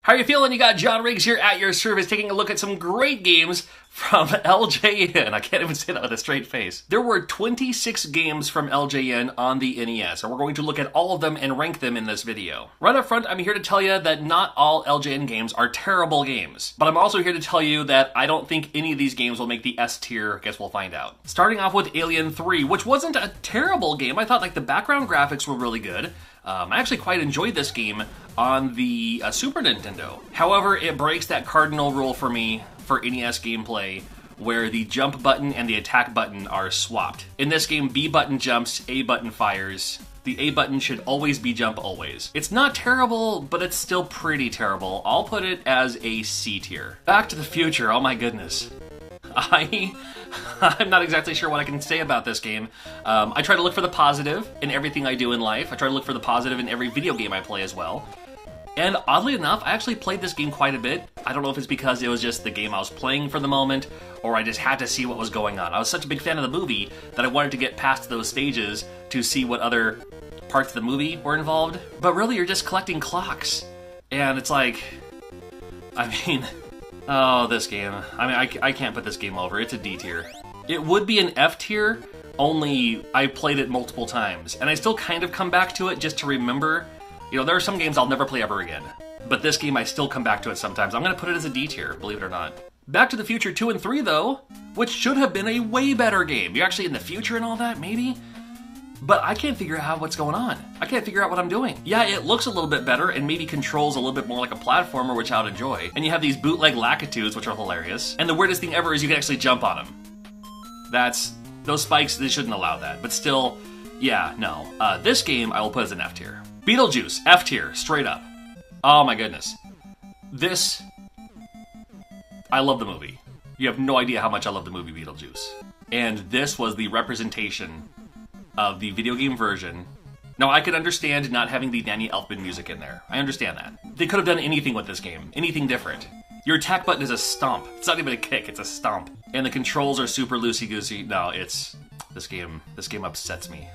How you feeling? You got John Riggs here at your service taking a look at some great games from LJN. I can't even say that with a straight face. There were 26 games from LJN on the NES, and we're going to look at all of them and rank them in this video. Right up front, I'm here to tell you that not all LJN games are terrible games, but I'm also here to tell you that I don't think any of these games will make the S tier. Guess we'll find out. Starting off with Alien 3, which wasn't a terrible game. I thought the background graphics were really good. I actually quite enjoyed this game on the Super Nintendo. However, it breaks that cardinal rule for me for NES gameplay where the jump button and the attack button are swapped. In this game, B button jumps, A button fires. The A button should always be jump always. It's not terrible, but it's still pretty terrible. I'll put it as a C tier. Back to the Future, oh my goodness. I'm not exactly sure what I can say about this game. I try to look for the positive in everything I do in life. I try to look for the positive in every video game I play as well. And oddly enough, I actually played this game quite a bit. I don't know if it's because it was just the game I was playing for the moment, or I just had to see what was going on. I was such a big fan of the movie that I wanted to get past those stages to see what other parts of the movie were involved. But really, you're just collecting clocks. And it's like, oh, this game. I can't put this game over. It's a D tier. It would be an F tier, only I played it multiple times. And I still kind of come back to it just to remember. You know, there are some games I'll never play ever again. But this game, I still come back to it sometimes. I'm going to put it as a D tier, believe it or not. Back to the Future 2 and 3, though, which should have been a way better game. You're actually in the future and all that, maybe? But I can't figure out what's going on. I can't figure out what I'm doing. Yeah, it looks a little bit better and maybe controls a little bit more like a platformer, which I would enjoy. And you have these bootleg Lakitus, which are hilarious. And the weirdest thing ever is you can actually jump on them. Those spikes, they shouldn't allow that. But still, yeah, no. This game, I will put as an F tier. Beetlejuice, F tier, straight up. Oh my goodness. I love the movie. You have no idea how much I love the movie Beetlejuice. And this was the representation of the video game version. Now, I could understand not having the Danny Elfman music in there. I understand that. They could have done anything with this game. Anything different. Your attack button is a stomp. It's not even a kick, it's a stomp. And the controls are super loosey-goosey. No, this game upsets me.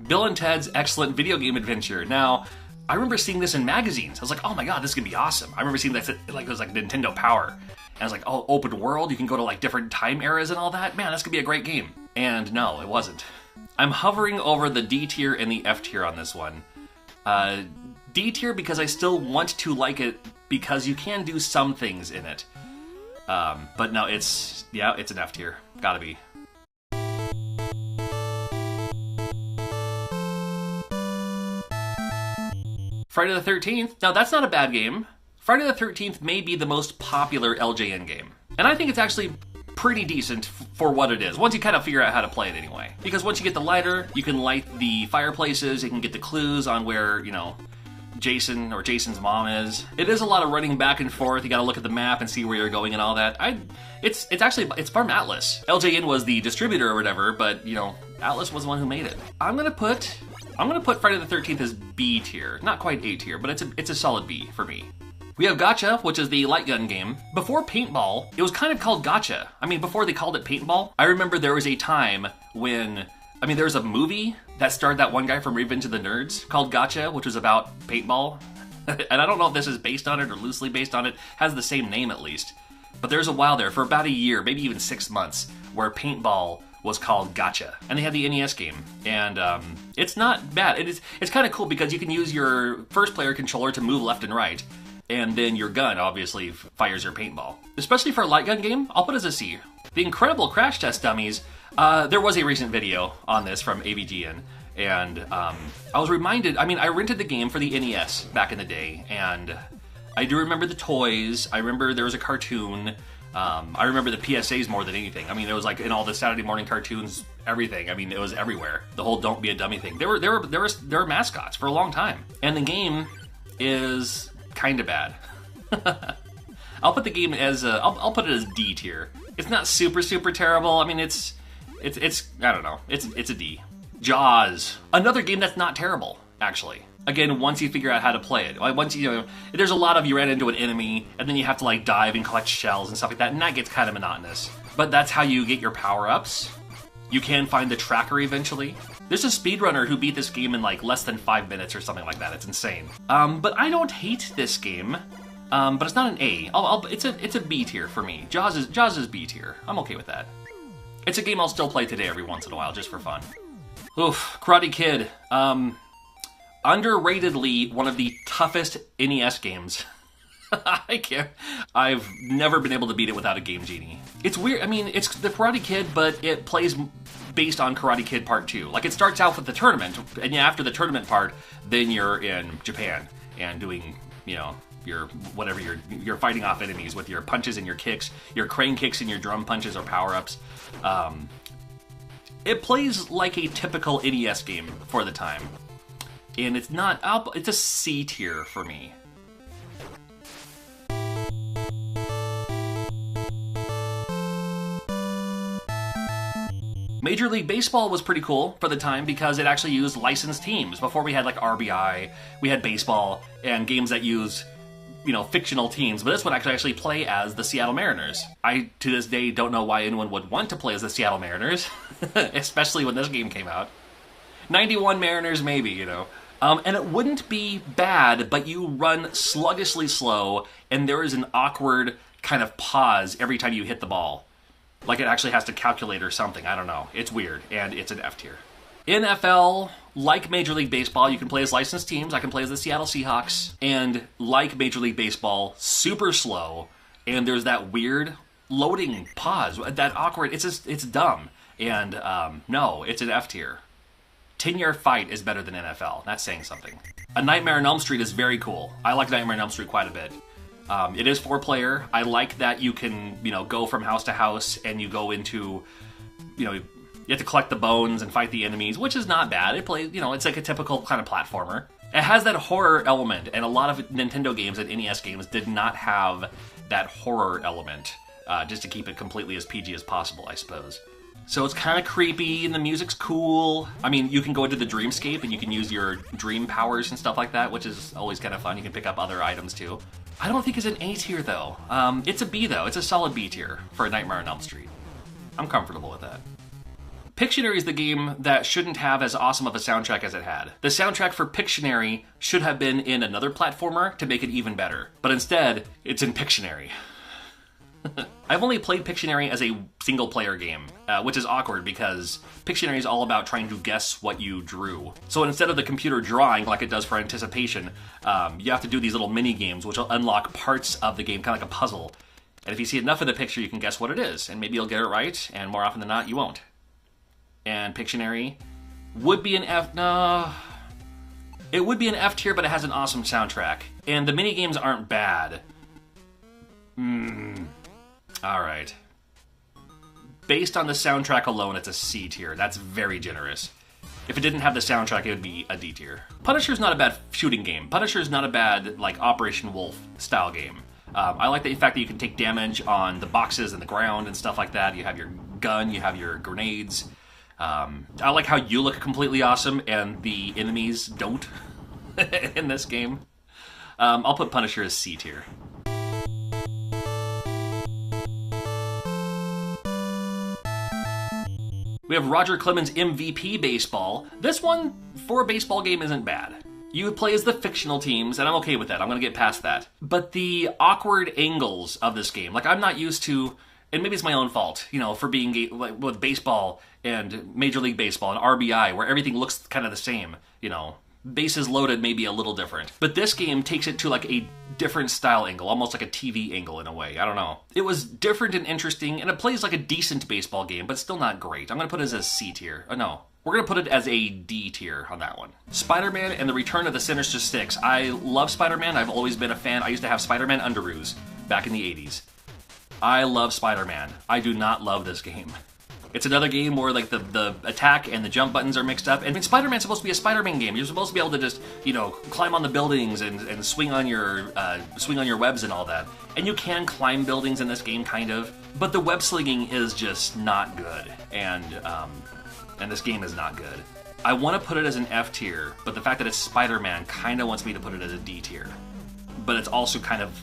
Bill and Ted's Excellent Video Game Adventure. Now, I remember seeing this in magazines. I was like, oh my god, this is gonna be awesome. I remember seeing that, it was like Nintendo Power. And I was like, oh, open world, you can go to different time eras and all that? Man, that's gonna be a great game. And no, it wasn't. I'm hovering over the D tier and the F tier on this one. D tier because I still want to like it because you can do some things in it. But no, it's an F tier. Gotta be. Friday the 13th. Now, that's not a bad game. Friday the 13th may be the most popular LJN game. And I think it's actually pretty decent for what it is, once you kind of figure out how to play it anyway. Because once you get the lighter, you can light the fireplaces, you can get the clues on where, Jason or Jason's mom is. It is a lot of running back and forth. You gotta look at the map and see where you're going and all that. It's from Atlas. LJN was the distributor or whatever, but, Atlas was the one who made it. I'm gonna put Friday the 13th as B tier. Not quite A tier, but it's a solid B for me. We have Gotcha, which is the light gun game. Before Paintball, it was kind of called Gotcha. Before they called it Paintball, I remember there was a time when, there was a movie that starred that one guy from Revenge of the Nerds called Gotcha, which was about paintball. And I don't know if this is based on it or loosely based on it. Has the same name at least. But there's a while there, for about a year, maybe even 6 months, where paintball was called Gotcha. And they had the NES game. And it's not bad. It's kind of cool because you can use your first player controller to move left and right. And then your gun, obviously, fires your paintball. Especially for a light gun game, I'll put it as a C. The Incredible Crash Test Dummies, there was a recent video on this from AVGN. And I was reminded, I rented the game for the NES back in the day. And I do remember the toys. I remember there was a cartoon. I remember the PSAs more than anything. It was in all the Saturday morning cartoons, everything. It was everywhere. The whole "Don't Be a Dummy" thing. There were mascots for a long time, and the game is kind of bad. I'll put the game as I'll put it as D tier. It's not super terrible. It's I don't know. It's a D. Jaws, another game that's not terrible actually. Again, once you figure out how to play it. Once there's a lot of you ran into an enemy, and then you have to dive and collect shells and stuff like that, and that gets kind of monotonous. But that's how you get your power-ups. You can find the tracker eventually. There's a speedrunner who beat this game in like less than 5 minutes or something like that. It's insane. But I don't hate this game. But it's not an A. It's a B tier for me. Jaws is B tier. I'm okay with that. It's a game I'll still play today every once in a while, just for fun. Oof, Karate Kid. Underratedly one of the toughest NES games. I've never been able to beat it without a Game Genie. It's weird. I mean, it's the Karate Kid, but it plays based on Karate Kid Part 2. Like, it starts out with the tournament, and after the tournament part, then you're in Japan and doing, you know, you're fighting off enemies with your punches and your kicks, your crane kicks and your drum punches or power-ups. It plays like a typical NES game for the time. And it's not, it's a C tier for me. Major League Baseball was pretty cool for the time because it actually used licensed teams. Before we had like RBI, we had baseball, and games that use, you know, fictional teams. But this one actually play as the Seattle Mariners. I, to this day, don't know why anyone would want to play as the Seattle Mariners, especially when this game came out. 91 Mariners, maybe, you know. And it wouldn't be bad, but you run sluggishly slow, and there is an awkward kind of pause every time you hit the ball. Like it actually has to calculate or something, I don't know. It's weird, and it's an F tier. NFL, like Major League Baseball, you can play as licensed teams. I can play as the Seattle Seahawks. And like Major League Baseball, super slow, and there's that weird loading pause, that awkward, it's dumb. And no, it's an F tier. 10-Year Fight is better than NFL. That's saying something. A Nightmare on Elm Street is very cool. I like Nightmare on Elm Street quite a bit. It is 4-player. I like that you can, you know, go from house to house and you go into, you know, you have to collect the bones and fight the enemies, which is not bad. It plays, you know, it's like a typical kind of platformer. It has that horror element, and a lot of Nintendo games and NES games did not have that horror element, just to keep it completely as PG as possible, I suppose. So it's kind of creepy, and the music's cool. I mean, you can go into the dreamscape, and you can use your dream powers and stuff like that, which is always kind of fun. You can pick up other items, too. I don't think it's an A tier, though. It's a B, though. It's a solid B tier for A Nightmare on Elm Street. I'm comfortable with that. Pictionary is the game that shouldn't have as awesome of a soundtrack as it had. The soundtrack for Pictionary should have been in another platformer to make it even better. But instead, it's in Pictionary. I've only played Pictionary as a single-player game, which is awkward because Pictionary is all about trying to guess what you drew. So instead of the computer drawing like it does for Anticipation, you have to do these little mini-games which will unlock parts of the game, kind of like a puzzle. And if you see enough of the picture, you can guess what it is, and maybe you'll get it right, and more often than not, you won't. And Pictionary would be an F... No... It would be an F tier, but it has an awesome soundtrack. And the mini-games aren't bad. Alright. Based on the soundtrack alone, it's a C tier. That's very generous. If it didn't have the soundtrack, it would be a D tier. Punisher's not a bad shooting game. Punisher's not a bad, like, Operation Wolf style game. I like the fact that you can take damage on the boxes and the ground and stuff like that. You have your gun, you have your grenades. I like how you look completely awesome and the enemies don't in this game. I'll put Punisher as C tier. We have Roger Clemens' MVP Baseball. This one, for a baseball game, isn't bad. You play as the fictional teams, and I'm okay with that. I'm going to get past that. But the awkward angles of this game, like I'm not used to, and maybe it's my own fault, you know, for being like, with baseball and Major League Baseball and RBI, where everything looks kind of the same, you know. Bases loaded may be a little different. But this game takes it to like a different style angle, almost like a TV angle in a way. I don't know. It was different and interesting, and it plays like a decent baseball game, but still not great. I'm going to put it as a C tier. Oh, no. We're going to put it as a D tier on that one. Spider-Man and the Return of the Sinister Six. I love Spider-Man. I've always been a fan. I used to have Spider-Man underoos back in the 80s. I love Spider-Man. I do not love this game. It's another game where like the attack and the jump buttons are mixed up. And I mean, Spider-Man's supposed to be a Spider-Man game. You're supposed to be able to just, you know, climb on the buildings and swing on your webs and all that. And you can climb buildings in this game, kind of. But the web slinging is just not good. And this game is not good. I want to put it as an F tier, but the fact that it's Spider-Man kind of wants me to put it as a D tier. But it's also kind of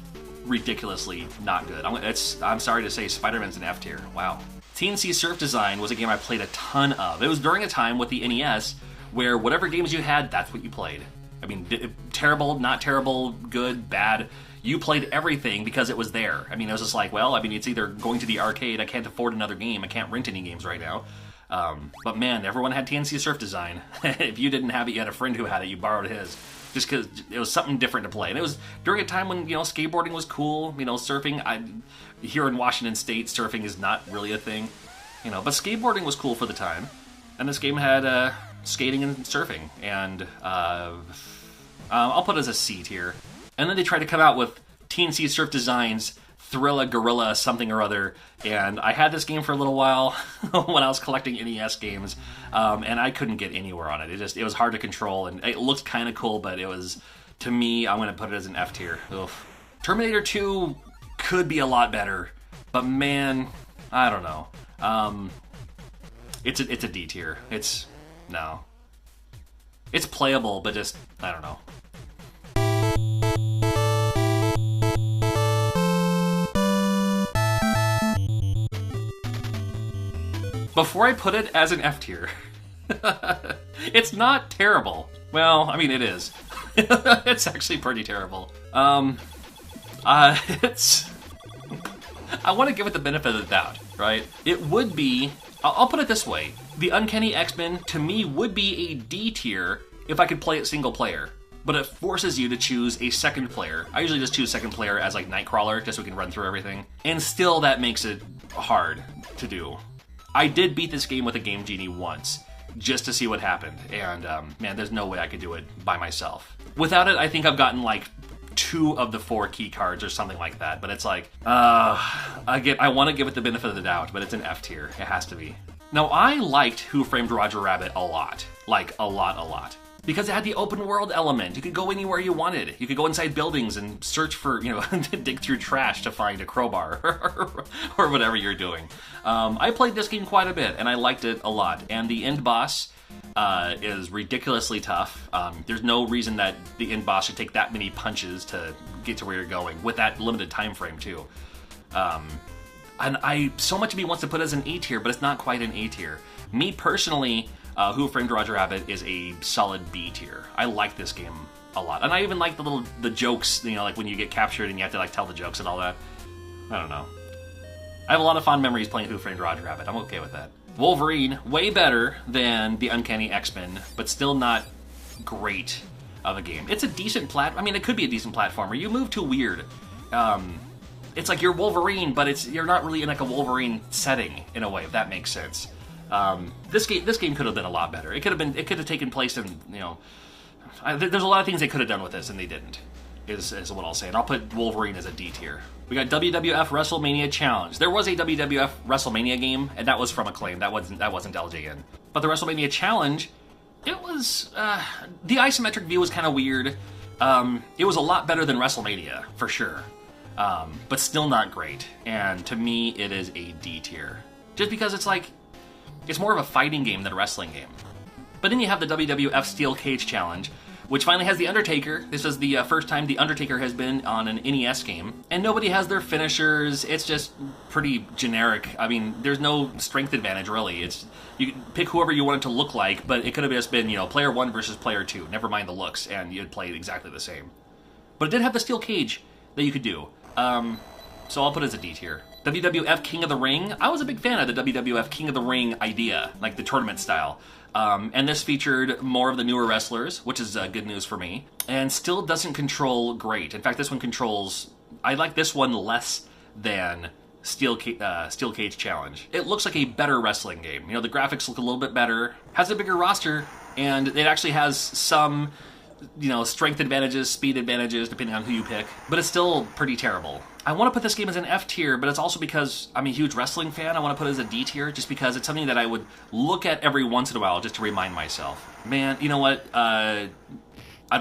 ridiculously not good. I'm sorry to say Spider-Man's an F tier. Wow. TNC Surf Design was a game I played a ton of. It was during a time with the NES where whatever games you had, that's what you played. I mean, terrible, not terrible, good, bad. You played everything because it was there. I mean, it was just like, well, I mean, it's either going to the arcade, I can't afford another game, I can't rent any games right now. But man, everyone had TNC Surf Design. If you didn't have it, you had a friend who had it, you borrowed his. Just because it was something different to play. And it was during a time when, skateboarding was cool, surfing. Here in Washington State, surfing is not really a thing, but skateboarding was cool for the time. And this game had skating and surfing. And I'll put it as a C tier. And then they tried to come out with TNC Surf Design's Thrilla Gorilla something or other, and I had this game for a little while when I was collecting NES games, and I couldn't get anywhere on it. It was hard to control, and it looked kind of cool, but it was, to me, I'm going to put it as an F tier. Oof. Terminator 2 could be a lot better, but man, I don't know. It's a D tier. It's playable, but just, I don't know. Before I put it as an F tier, it's not terrible. Well, I mean, it is. It's actually pretty terrible. I want to give it the benefit of the doubt, right? It would be, I'll put it this way. The Uncanny X-Men, to me, would be a D tier if I could play it single player. But it forces you to choose a second player. I usually just choose second player as like Nightcrawler, just so we can run through everything. And still, that makes it hard to do. I did beat this game with a Game Genie once, just to see what happened, and man, there's no way I could do it by myself. Without it, I think I've gotten like 2 of the 4 key cards or something like that, but it's like, I want to give it the benefit of the doubt, but it's an F tier. It has to be. Now, I liked Who Framed Roger Rabbit a lot. Like, a lot. Because it had the open world element. You could go anywhere you wanted. You could go inside buildings and search for, dig through trash to find a crowbar or whatever you're doing. I played this game quite a bit, and I liked it a lot. And the end boss is ridiculously tough. There's no reason that the end boss should take that many punches to get to where you're going, with that limited time frame, too. And so much of me wants to put it as an A tier, but it's not quite an A tier. Me, personally, Who Framed Roger Rabbit is a solid B tier. I like this game a lot. And I even like the jokes, like when you get captured and you have to tell the jokes and all that. I don't know. I have a lot of fond memories playing Who Framed Roger Rabbit. I'm okay with that. Wolverine, way better than the Uncanny X-Men, but still not great of a game. It's a decent it could be a decent platformer. You move too weird. It's like you're Wolverine, but you're not really in like a Wolverine setting in a way, if that makes sense. This game could have been a lot better. It could have taken place in, there's a lot of things they could have done with this and they didn't, is what I'll say. And I'll put Wolverine as a D tier. We got WWF WrestleMania Challenge. There was a WWF WrestleMania game, and that was from Acclaim. That wasn't LJN. But the WrestleMania Challenge, it was, the isometric view was kind of weird. It was a lot better than WrestleMania, for sure. But still not great. And to me, it is a D tier. Just because it's more of a fighting game than a wrestling game. But then you have the WWF Steel Cage Challenge, which finally has The Undertaker. This is the first time The Undertaker has been on an NES game. And nobody has their finishers. It's just pretty generic. I mean, there's no strength advantage, really. You can pick whoever you want it to look like, but it could have just been, player 1 versus player 2. Never mind the looks, and you'd play it exactly the same. But it did have the Steel Cage that you could do. So I'll put it as a D tier. WWF King of the Ring. I was a big fan of the WWF King of the Ring idea, like the tournament style. And this featured more of the newer wrestlers, which is good news for me, and still doesn't control great. In fact, this one controls... I like this one less than Steel Cage Challenge. It looks like a better wrestling game. The graphics look a little bit better, has a bigger roster, and it actually has some... strength advantages, speed advantages, depending on who you pick. But it's still pretty terrible. I want to put this game as an F tier, but it's also because I'm a huge wrestling fan. I want to put it as a D tier, just because it's something that I would look at every once in a while just to remind myself. Man, you know what? I'd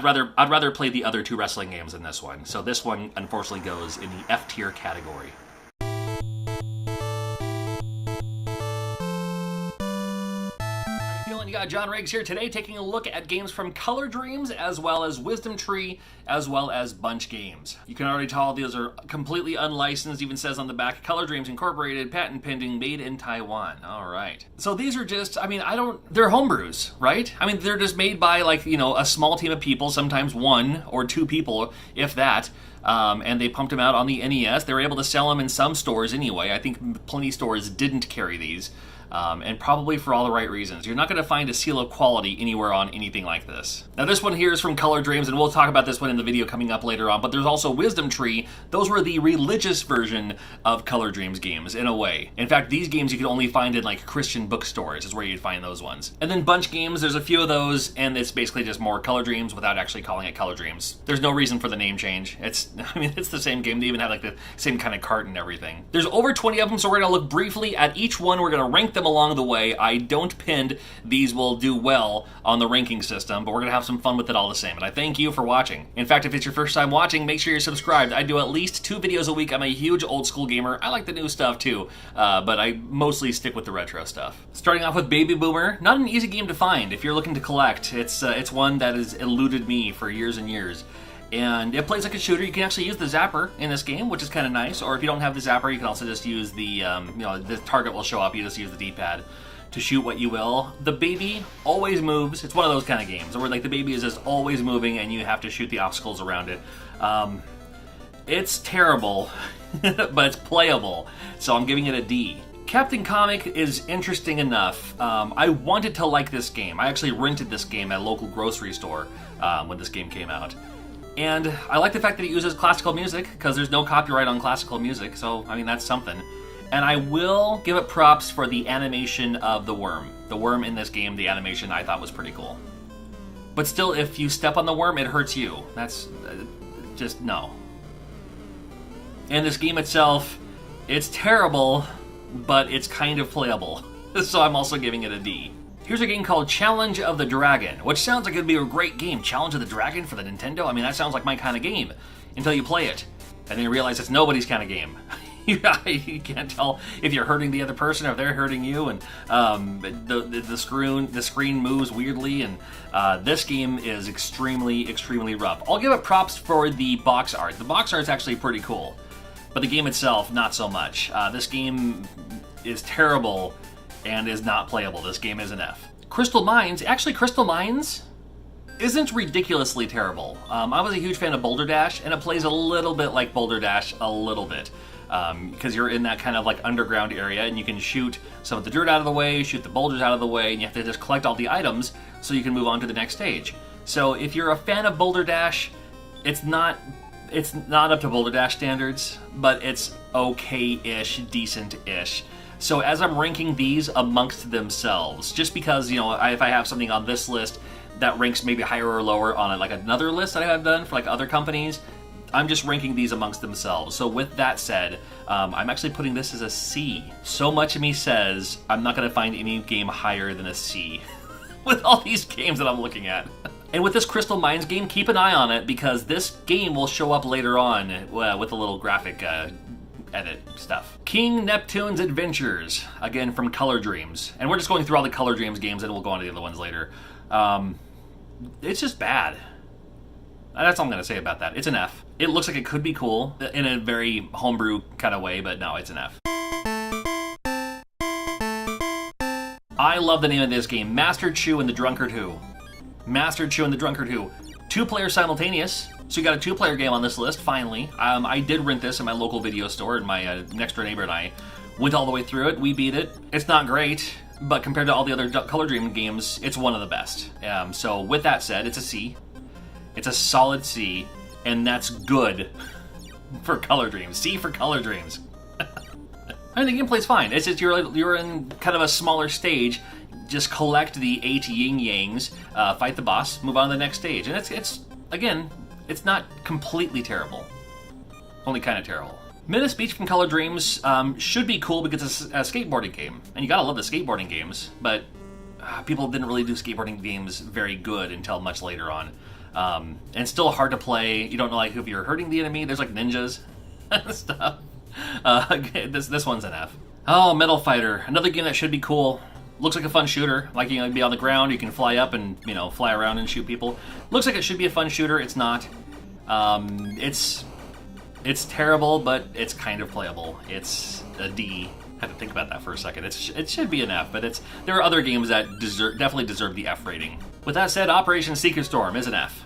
rather play the other 2 wrestling games than this one. So this one, unfortunately, goes in the F tier category. everyone, you got John Riggs here today taking a look at games from Color Dreams as well as Wisdom Tree as well as Bunch Games. You can already tell these are completely unlicensed, even says on the back, Color Dreams Incorporated, patent pending, made in Taiwan. Alright. So these are just, I mean, they're homebrews, right? I mean, they're just made by like, you know, a small team of people, sometimes one or two people, if that. And they pumped them out on the NES. They were able to sell them in some stores anyway. I think plenty of stores didn't carry these. And probably for all the right reasons. You're not going to find a seal of quality anywhere on anything like this. Now this one here is from Color Dreams, and we'll talk about this one in the video coming up later on, but there's also Wisdom Tree. Those were the religious version of Color Dreams games, in a way. In fact, these games you can only find in like Christian bookstores is where you'd find those ones. And then Bunch Games, there's a few of those, and it's basically just more Color Dreams without actually calling it Color Dreams. There's no reason for the name change. It's the same game. They even have like the same kind of cart and everything. There's over 20 of them, so we're going to look briefly at each one. We're going to rank them along the way. I don't pinned these will do well on the ranking system, but we're going to have some fun with it all the same. And I thank you for watching. In fact, if it's your first time watching, make sure you're subscribed. I do at least 2 videos a week. I'm a huge old school gamer. I like the new stuff too, but I mostly stick with the retro stuff. Starting off with Baby Boomer, not an easy game to find if you're looking to collect. It's one that has eluded me for years and years. And it plays like a shooter. You can actually use the zapper in this game, which is kind of nice. Or if you don't have the zapper, you can also just use the, the target will show up. You just use the D-pad to shoot what you will. The baby always moves. It's one of those kind of games where like the baby is just always moving and you have to shoot the obstacles around it. It's terrible, but it's playable. So I'm giving it a D. Captain Comic is interesting enough. I wanted to like this game. I actually rented this game at a local grocery store when this game came out. And I like the fact that it uses classical music, because there's no copyright on classical music, so, I mean, that's something. And I will give it props for the animation of the worm. The worm in this game, the animation I thought was pretty cool. But still, if you step on the worm, it hurts you. That's just no. And this game itself, it's terrible, but it's kind of playable. So I'm also giving it a D. Here's a game called Challenge of the Dragon, which sounds like it'd be a great game. Challenge of the Dragon for the Nintendo? I mean, that sounds like my kind of game, until you play it. And then you realize it's nobody's kind of game. You can't tell if you're hurting the other person or if they're hurting you, and the screen moves weirdly, and this game is extremely, extremely rough. I'll give it props for the box art. The box art is actually pretty cool, but the game itself, not so much. This game is terrible and is not playable. This game is an F. Crystal Mines, actually Crystal Mines isn't ridiculously terrible. I was a huge fan of Boulder Dash, and it plays a little bit like Boulder Dash, a little bit. Because you're in that kind of like underground area, and you can shoot some of the dirt out of the way, shoot the boulders out of the way, and you have to just collect all the items so you can move on to the next stage. So if you're a fan of Boulder Dash, it's not up to Boulder Dash standards, but it's okay-ish, decent-ish. So as I'm ranking these amongst themselves, just because, you know, if I have something on this list that ranks maybe higher or lower on like another list that I have done for like other companies, I'm just ranking these amongst themselves. So with that said, I'm actually putting this as a C. So much of me says I'm not going to find any game higher than a C with all these games that I'm looking at. And with this Crystal Mines game, keep an eye on it, because this game will show up later on with a little graphic edit stuff. King Neptune's Adventures, again from Color Dreams. And we're just going through all the Color Dreams games, and we'll go on to the other ones later. It's just bad. That's all I'm going to say about that. It's an F. It looks like it could be cool in a very homebrew kind of way, but no, it's an F. I love the name of this game, Master Chu and the Drunkard Who. Master Chu and the Drunkard Who. 2-player simultaneous, so you got a 2-player game on this list, finally. I did rent this in my local video store, and my next door neighbor and I went all the way through it. We beat it. It's not great, but compared to all the other Color Dream games, it's one of the best. So with that said, it's a C. It's a solid C, and that's good for Color Dreams. C for Color Dreams. I mean, the gameplay's fine. It's just you're in kind of a smaller stage. Just collect the 8 yin-yangs, fight the boss, move on to the next stage. And it's again, it's not completely terrible. Only kind of terrible. Menace Beach from Color Dreams should be cool because it's a skateboarding game. And you gotta love the skateboarding games, but people didn't really do skateboarding games very good until much later on. And still hard to play. You don't know like if you're hurting the enemy. There's like ninjas and stuff. This one's an F. Oh, Metal Fighter, another game that should be cool. Looks like a fun shooter. Like, you know, be on the ground, you can fly up and, you know, fly around and shoot people. Looks like it should be a fun shooter. It's not. It's terrible, but it's kind of playable. It's a D. I had to think about that for a second. It should be an F, but there are other games that definitely deserve the F rating. With that said, Operation Secret Storm is an F.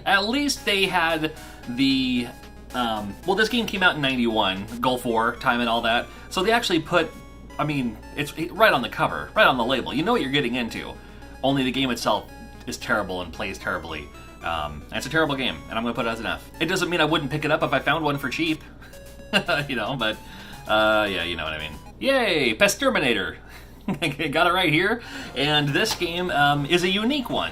At least they had the... well, this game came out in 91, Gulf War time and all that, so they actually put... I mean, it's right on the cover, right on the label. You know what you're getting into. Only the game itself is terrible and plays terribly. And it's a terrible game, and I'm going to put it as an F. It doesn't mean I wouldn't pick it up if I found one for cheap. You know, but, yeah, you know what I mean. Yay, Pesterminator. Got it right here. And this game is a unique one.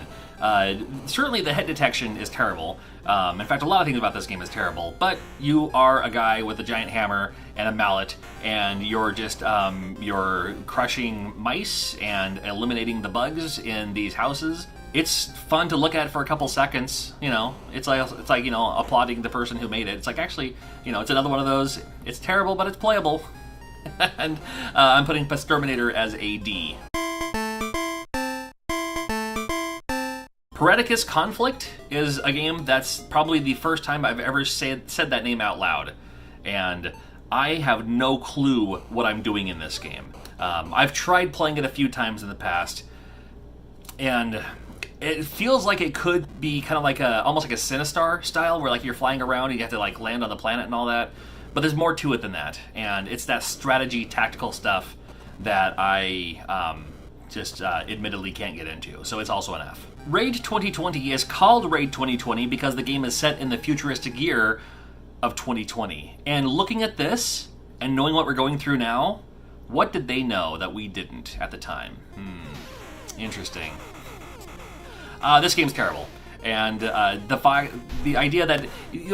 Certainly the hit detection is terrible. In fact, a lot of things about this game is terrible, but you are a guy with a giant hammer and a mallet, and you're just, you're crushing mice and eliminating the bugs in these houses. It's fun to look at for a couple seconds, you know. It's like, you know, applauding the person who made it. It's like, actually, you know, it's another one of those, it's terrible, but it's playable. And I'm putting Pesterminator as a D. Pareticus Conflict is a game that's probably the first time I've ever said that name out loud. And I have no clue what I'm doing in this game. I've tried playing it a few times in the past, and it feels like it could be kind of like almost like a Sinistar style, where like you're flying around and you have to like land on the planet and all that. But there's more to it than that, and it's that strategy, tactical stuff that I just admittedly can't get into. So it's also an F. Raid 2020 is called Raid 2020 because the game is set in the futuristic year of 2020. And looking at this and knowing what we're going through now, what did they know that we didn't at the time? Interesting. This game's terrible. And the idea that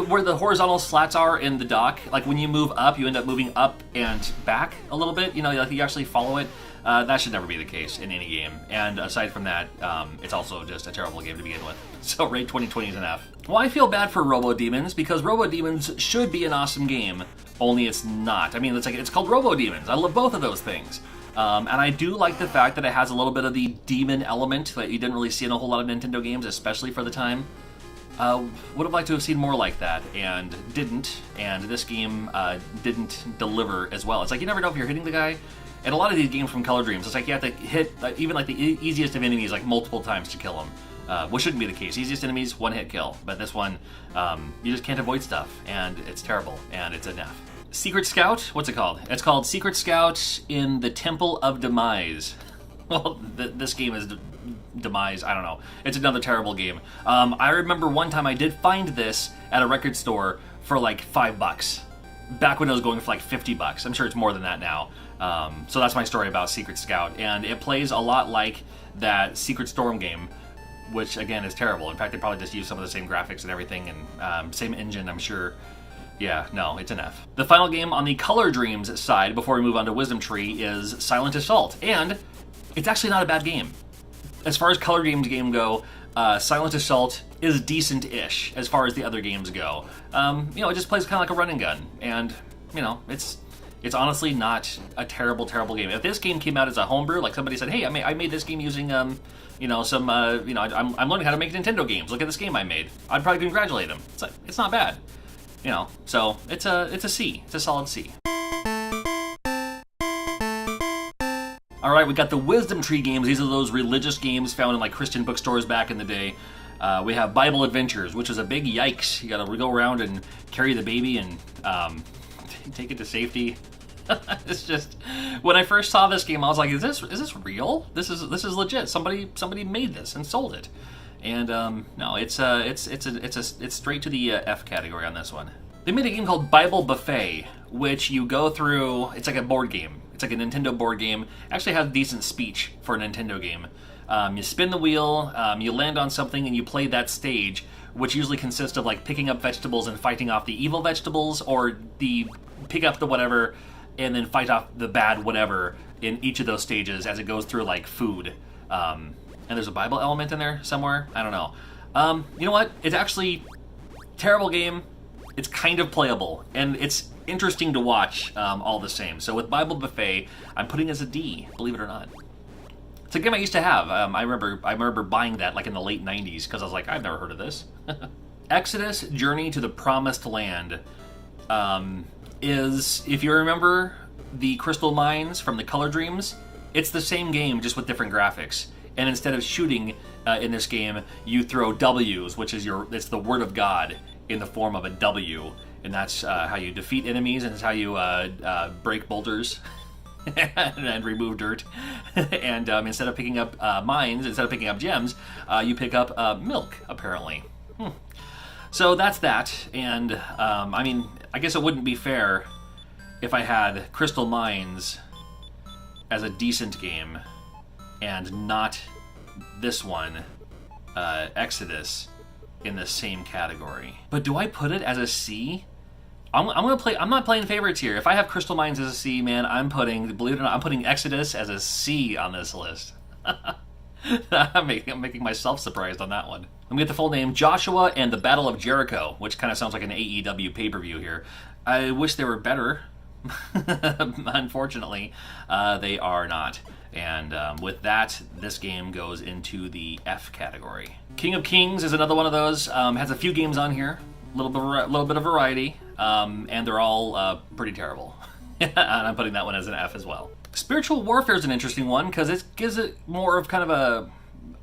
where the horizontal slats are in the dock, like when you move up, you end up moving up and back a little bit. You know, like you actually follow it. That should never be the case in any game. And aside from that, it's also just a terrible game to begin with. So Raid 2020 is an F. Well, I feel bad for Robo Demons because Robo Demons should be an awesome game, only it's not. I mean, it's called Robo Demons. I love both of those things. And I do like the fact that it has a little bit of the demon element that you didn't really see in a whole lot of Nintendo games, especially for the time. Would have liked to have seen more like that, and didn't. And this game didn't deliver as well. It's like you never know if you're hitting the guy. And a lot of these games from Color Dreams, it's like you have to hit even like the easiest of enemies like multiple times to kill them, which shouldn't be the case. Easiest enemies, one hit kill. But this one, you just can't avoid stuff, and it's terrible, and it's an F. Secret Scout? What's it called? It's called Secret Scout in the Temple of Demise. Well, this game is Demise. I don't know. It's another terrible game. I remember one time I did find this at a record store for like $5. Back when it was going for like $50. I'm sure it's more than that now. So that's my story about Secret Scout. And it plays a lot like that Secret Storm game, which again is terrible. In fact, they probably just use some of the same graphics and everything, and same engine, I'm sure. Yeah, no, it's an F. The final game on the Color Dreams side, before we move on to Wisdom Tree, is Silent Assault. And it's actually not a bad game. As far as Color Dreams game go, Silent Assault is decent-ish as far as the other games go. You know, it just plays kind of like a run and gun. And, you know, it's honestly not a terrible, terrible game. If this game came out as a homebrew, like somebody said, hey, I made this game using, you know, some, you know, I'm learning how to make Nintendo games. Look at this game I made. I'd probably congratulate them. It's not bad. You know, so it's a C. It's a solid C. All right, we got the Wisdom Tree games. These are those religious games found in like Christian bookstores back in the day. We have Bible Adventures, which is a big yikes. You got to go around and carry the baby and take it to safety. It's just, when I first saw this game, I was like, is this real? This is legit. Somebody made this and sold it. And no, it's straight to the F category on this one. They made a game called Bible Buffet, which you go through. It's like a board game. It's like a Nintendo board game. Actually has decent speech for a Nintendo game. You spin the wheel, you land on something, and you play that stage, which usually consists of like picking up vegetables and fighting off the evil vegetables, or the pick up the whatever and then fight off the bad whatever in each of those stages as it goes through like food. And there's a Bible element in there somewhere. I don't know. You know what? It's actually terrible game. it's kind of playable, and it's interesting to watch all the same. So with Bible Buffet, I'm putting as a D, believe it or not. It's a game I used to have. I remember buying that like in the late 90s because I was like, I've never heard of this. Exodus: Journey to the Promised Land is, if you remember the crystal mines from the Color Dreams, it's the same game just with different graphics. And instead of shooting in this game, you throw W's, which is it's the word of God in the form of a W, and that's how you defeat enemies, and it's how you break boulders and remove dirt. And instead of picking up mines, instead of picking up gems, you pick up milk, apparently. So that's that, and I mean, I guess it wouldn't be fair if I had Crystal Mines as a decent game and not this one, Exodus, in the same category. But do I put it as a C? I'm not playing favorites here. If I have Crystal Mines as a C, man, believe it or not, I'm putting Exodus as a C on this list. I'm making myself surprised on that one. Let me get the full name: Joshua and the Battle of Jericho, which kind of sounds like an AEW pay-per-view here. I wish they were better. Unfortunately, they are not. And with that, this game goes into the F category. King of Kings is another one of those. Has a few games on here, a little bit of variety, and they're all pretty terrible. And I'm putting that one as an F as well. Spiritual Warfare is an interesting one because it gives it more of kind of a...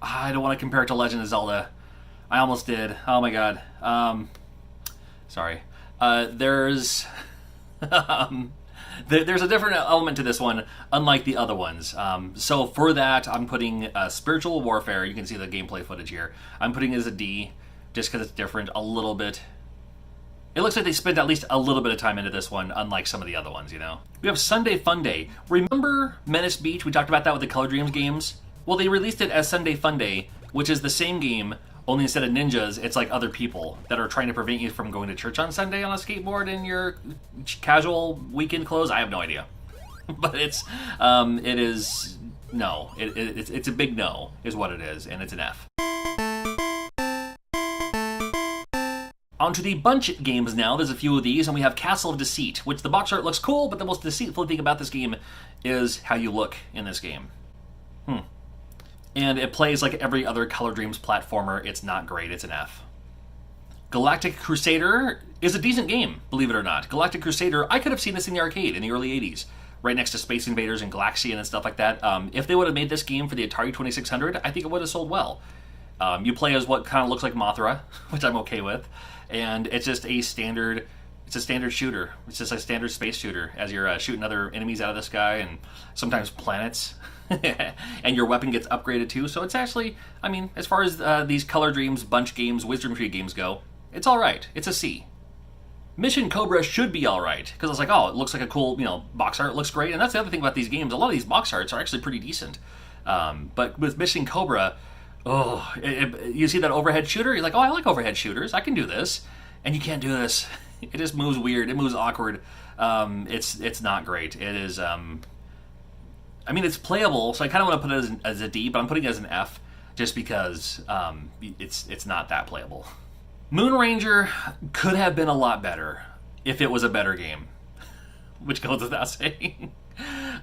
I don't want to compare it to Legend of Zelda. I almost did. Oh my god. Sorry. There's... There's a different element to this one, unlike the other ones. So for that, I'm putting Spiritual Warfare. You can see the gameplay footage here. I'm putting it as a D, just because it's different a little bit. It looks like they spent at least a little bit of time into this one, unlike some of the other ones, you know? We have Sunday Funday. Remember Menace Beach? We talked about that with the Color Dreams games. Well, they released it as Sunday Funday, which is the same game, only instead of ninjas, it's like other people that are trying to prevent you from going to church on Sunday on a skateboard in your casual weekend clothes. I have no idea. But it's a big no, is what it is, and it's an F. On to the bunch games now. There's a few of these, and we have Castle of Deceit, which the box art looks cool, but the most deceitful thing about this game is how you look in this game. And it plays like every other Color Dreams platformer. It's not great. It's an F. Galactic Crusader is a decent game, believe it or not. Galactic Crusader, I could have seen this in the arcade in the early 80s, right next to Space Invaders and Galaxian and stuff like that. If they would have made this game for the Atari 2600, I think it would have sold well. You play as what kind of looks like Mothra, which I'm okay with, and it's just a standard... It's a standard shooter. It's just a standard space shooter as you're shooting other enemies out of the sky and sometimes planets. And your weapon gets upgraded too. So it's actually, I mean, as far as these Color Dreams, bunch games, Wisdom Tree games go, it's all right. It's a C. Mission Cobra should be all right because it's like, oh, it looks like a cool, box art. It looks great. And that's the other thing about these games. A lot of these box arts are actually pretty decent. But with Mission Cobra, you see that overhead shooter? You're like, oh, I like overhead shooters. I can do this. And you can't do this. It just moves weird. It moves awkward. It's not great. It is. I mean, it's playable, so I kind of want to put it as a D, but I'm putting it as an F just because it's not that playable. Moon Ranger could have been a lot better if it was a better game, which goes without saying.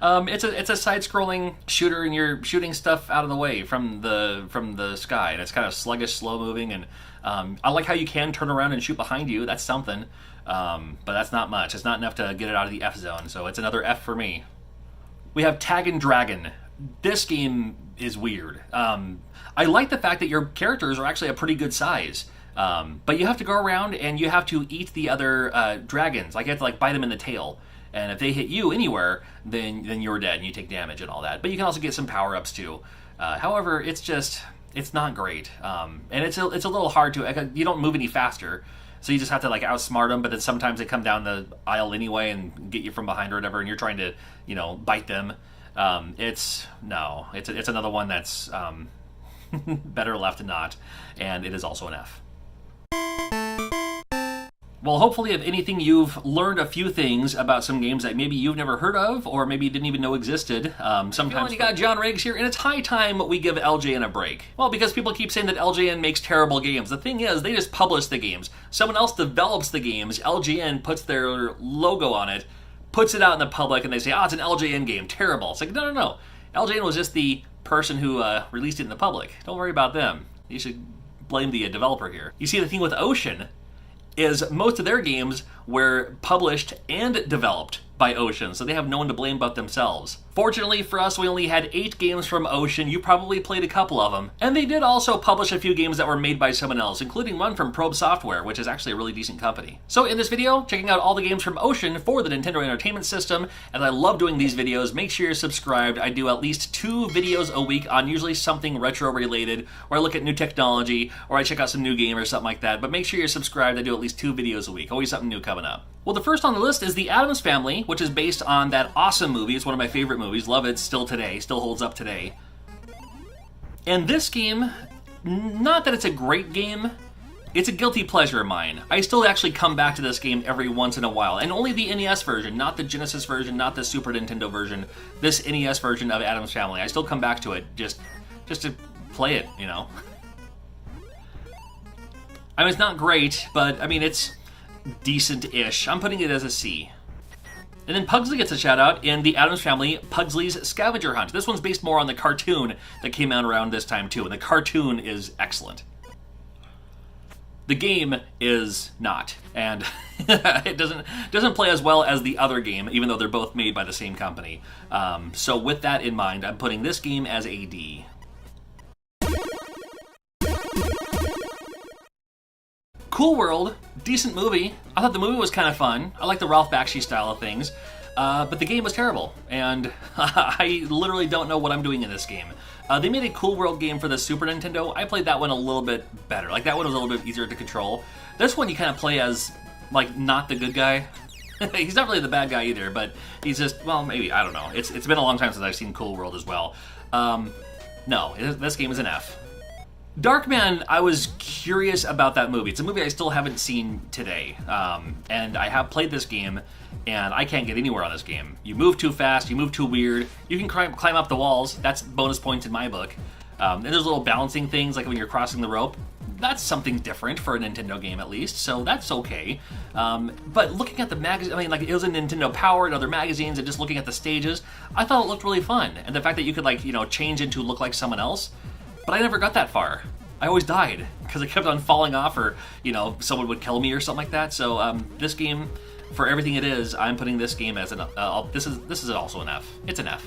It's a side-scrolling shooter, and you're shooting stuff out of the way from the sky, and it's kind of sluggish, slow-moving, and I like how you can turn around and shoot behind you. That's something, but that's not much. It's not enough to get it out of the F zone, so it's another F for me. We have Tag and Dragon. This game is weird. I like the fact that your characters are actually a pretty good size, but you have to go around and you have to eat the other dragons. Like you have to bite them in the tail. And if they hit you anywhere, then you're dead and you take damage and all that. But you can also get some power-ups too. However, it's not great. And it's a little hard to... You don't move any faster, so you just have to outsmart them, but then sometimes they come down the aisle anyway and get you from behind or whatever, and you're trying to, bite them. It's another one that's better left than not, and it is also an F. Well, hopefully, if anything, you've learned a few things about some games that maybe you've never heard of, or maybe you didn't even know existed. Sometimes you got John Riggs here, and it's high time we give LJN a break. Well, because people keep saying that LJN makes terrible games. The thing is, they just publish the games. Someone else develops the games, LJN puts their logo on it, puts it out in the public, and they say, it's an LJN game, terrible. It's like, no. LJN was just the person who released it in the public. Don't worry about them. You should blame the developer here. You see, the thing with Ocean is most of their games were published and developed by Ocean, so they have no one to blame but themselves. Fortunately for us, we only had 8 games from Ocean. You probably played a couple of them. And they did also publish a few games that were made by someone else, including one from Probe Software, which is actually a really decent company. So in this video, checking out all the games from Ocean for the Nintendo Entertainment System, and I love doing these videos. Make sure you're subscribed. I do at least 2 videos a week on usually something retro related, or I look at new technology, or I check out some new game or something like that. But make sure you're subscribed. I do at least 2 videos a week. Always something new coming up. Well, the first on the list is The Addams Family, which is based on that awesome movie. It's one of my favorite movies. Love it still today. Still holds up today. And this game, not that it's a great game, it's a guilty pleasure of mine. I still actually come back to this game every once in a while. And only the NES version, not the Genesis version, not the Super Nintendo version. This NES version of Addams Family. I still come back to it just to play it, you know. I mean, it's not great, but I mean, it's decent-ish. I'm putting it as a C. And then Pugsley gets a shout-out in The Addams Family, Pugsley's Scavenger Hunt. This one's based more on the cartoon that came out around this time, too, and the cartoon is excellent. The game is not, and it doesn't play as well as the other game, even though they're both made by the same company. So with that in mind, I'm putting this game as a D. Cool World, decent movie. I thought the movie was kind of fun. I like the Ralph Bakshi style of things, but the game was terrible, and I literally don't know what I'm doing in this game. They made a Cool World game for the Super Nintendo. I played that one a little bit better. Like, that one was a little bit easier to control. This one you kind of play as, like, not the good guy. He's not really the bad guy either, but he's just, well, maybe, I don't know. It's been a long time since I've seen Cool World as well. No, this game is an F. Darkman, I was curious about that movie. It's a movie I still haven't seen today. And I have played this game, and I can't get anywhere on this game. You move too fast, you move too weird. You can climb up the walls. That's bonus points in my book. And there's little balancing things, like when you're crossing the rope. That's something different for a Nintendo game, at least, so that's okay. But looking at the magazine, I mean, like, it was in Nintendo Power and other magazines, and just looking at the stages, I thought it looked really fun. And the fact that you could, like, you know, change into look like someone else. But I never got that far. I always died because I kept on falling off, or, you know, someone would kill me or something like that. So this game, for everything it is, I'm putting this game as an this is also an F. It's an F.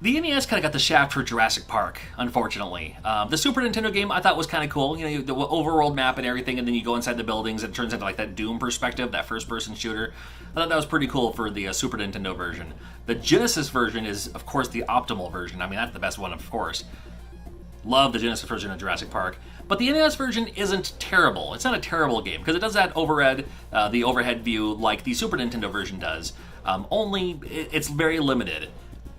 The NES kind of got the shaft for Jurassic Park, unfortunately. The Super Nintendo game I thought was kind of cool. You know, the overworld map and everything, and then you go inside the buildings, and it turns into like that Doom perspective, that first-person shooter. I thought that was pretty cool for the Super Nintendo version. The Genesis version is, of course, the optimal version. I mean, that's the best one, of course. Love the Genesis version of Jurassic Park. But the NES version isn't terrible. It's not a terrible game, because it does that the overhead view like the Super Nintendo version does. Only, it's very limited.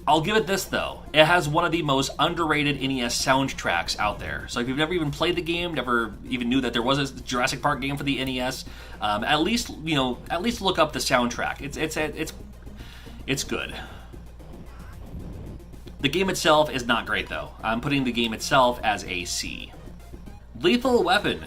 I'll give it this, though. It has one of the most underrated NES soundtracks out there. So if you've never even played the game, never even knew that there was a Jurassic Park game for the NES, at least look up the soundtrack. It's good. The game itself is not great, though. I'm putting the game itself as a C. Lethal Weapon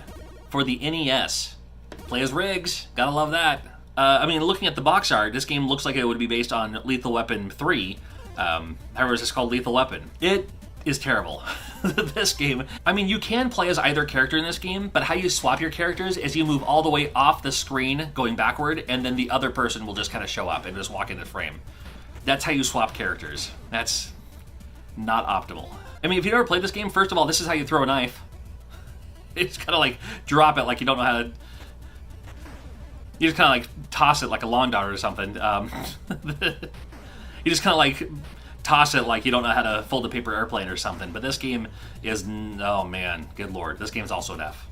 for the NES. Play as Riggs. Gotta love that. I mean, looking at the box art, this game looks like it would be based on Lethal Weapon 3. However, it's just called Lethal Weapon. It is terrible. This game, I mean, you can play as either character in this game, but how you swap your characters is you move all the way off the screen going backward, and then the other person will just kind of show up and just walk into frame. That's how you swap characters. That's not optimal. I mean, if you've never played this game, first of all, this is how you throw a knife. It's kind of like drop it like you don't know how to... You just kind of like toss it like a lawn dart or something. You just kind of like toss it like you don't know how to fold a paper airplane or something. But this game is, oh man, good lord. This game's also an F.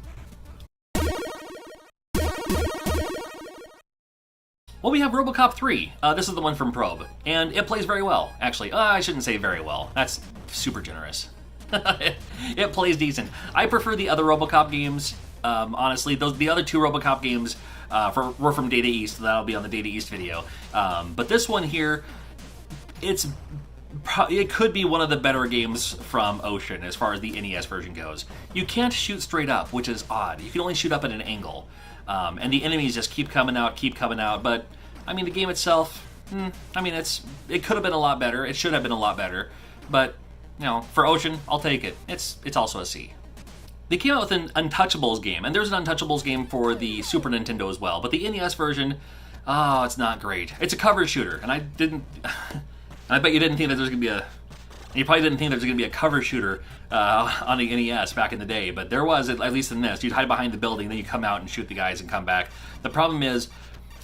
Well, we have RoboCop 3. This is the one from Probe. And it plays very well, actually. I shouldn't say very well. That's super generous. It plays decent. I prefer the other RoboCop games. Honestly, the other two RoboCop games were from Data East. So that'll be on the Data East video. But this one here, it could be one of the better games from Ocean as far as the NES version goes. You can't shoot straight up, which is odd. You can only shoot up at an angle. And the enemies just keep coming out. But, I mean, the game itself, I mean, it could have been a lot better. It should have been a lot better. But, you know, for Ocean, I'll take it. It's also a C. They came out with an Untouchables game, and there's an Untouchables game for the Super Nintendo as well. But the NES version, it's not great. It's a cover shooter, and I bet you didn't think that there's going to be you probably didn't think there was going to be a cover shooter on the NES back in the day, but there was, at least in this. You'd hide behind the building, then you come out and shoot the guys and come back. The problem is,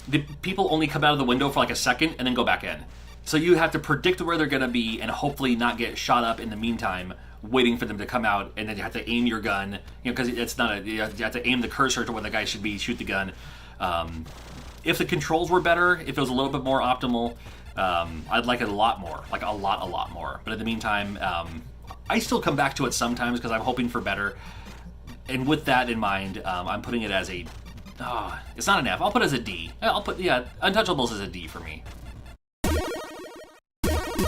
the people only come out of the window for like a second and then go back in. So you have to predict where they're going to be and hopefully not get shot up in the meantime, waiting for them to come out, and then you have to aim your gun, because it's not you have to aim the cursor to where the guy should be, shoot the gun. If the controls were better, if it was a little bit more optimal, I'd like it a lot more, like a lot more. But in the meantime, I still come back to it sometimes because I'm hoping for better. And with that in mind, I'm putting it as a, it's not an F, I'll put it as a D. Untouchables is a D for me.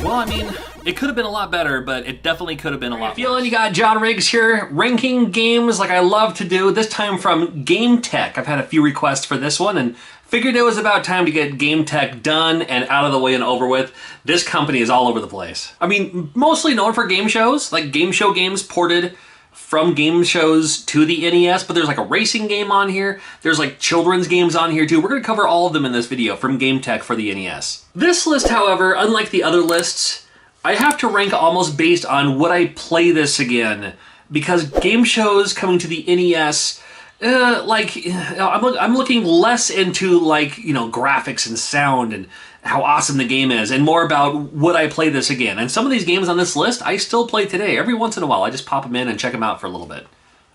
Well, I mean, it could have been a lot better, but it definitely could have been a lot worse. You got John Riggs here, ranking games like I love to do, this time from Game Tech. I've had a few requests for this one, and figured it was about time to get Game Tech done and out of the way and over with. This company is all over the place. I mean, mostly known for game shows, like game show games ported from game shows to the NES, but there's like a racing game on here. There's like children's games on here too. We're going to cover all of them in this video from Game Tech for the NES. This list, however, unlike the other lists, I have to rank almost based on would I play this again, because game shows coming to the NES, I'm looking less into like, graphics and sound and how awesome the game is, and more about would I play this again. And some of these games on this list I still play today. Every once in a while I just pop them in and check them out for a little bit.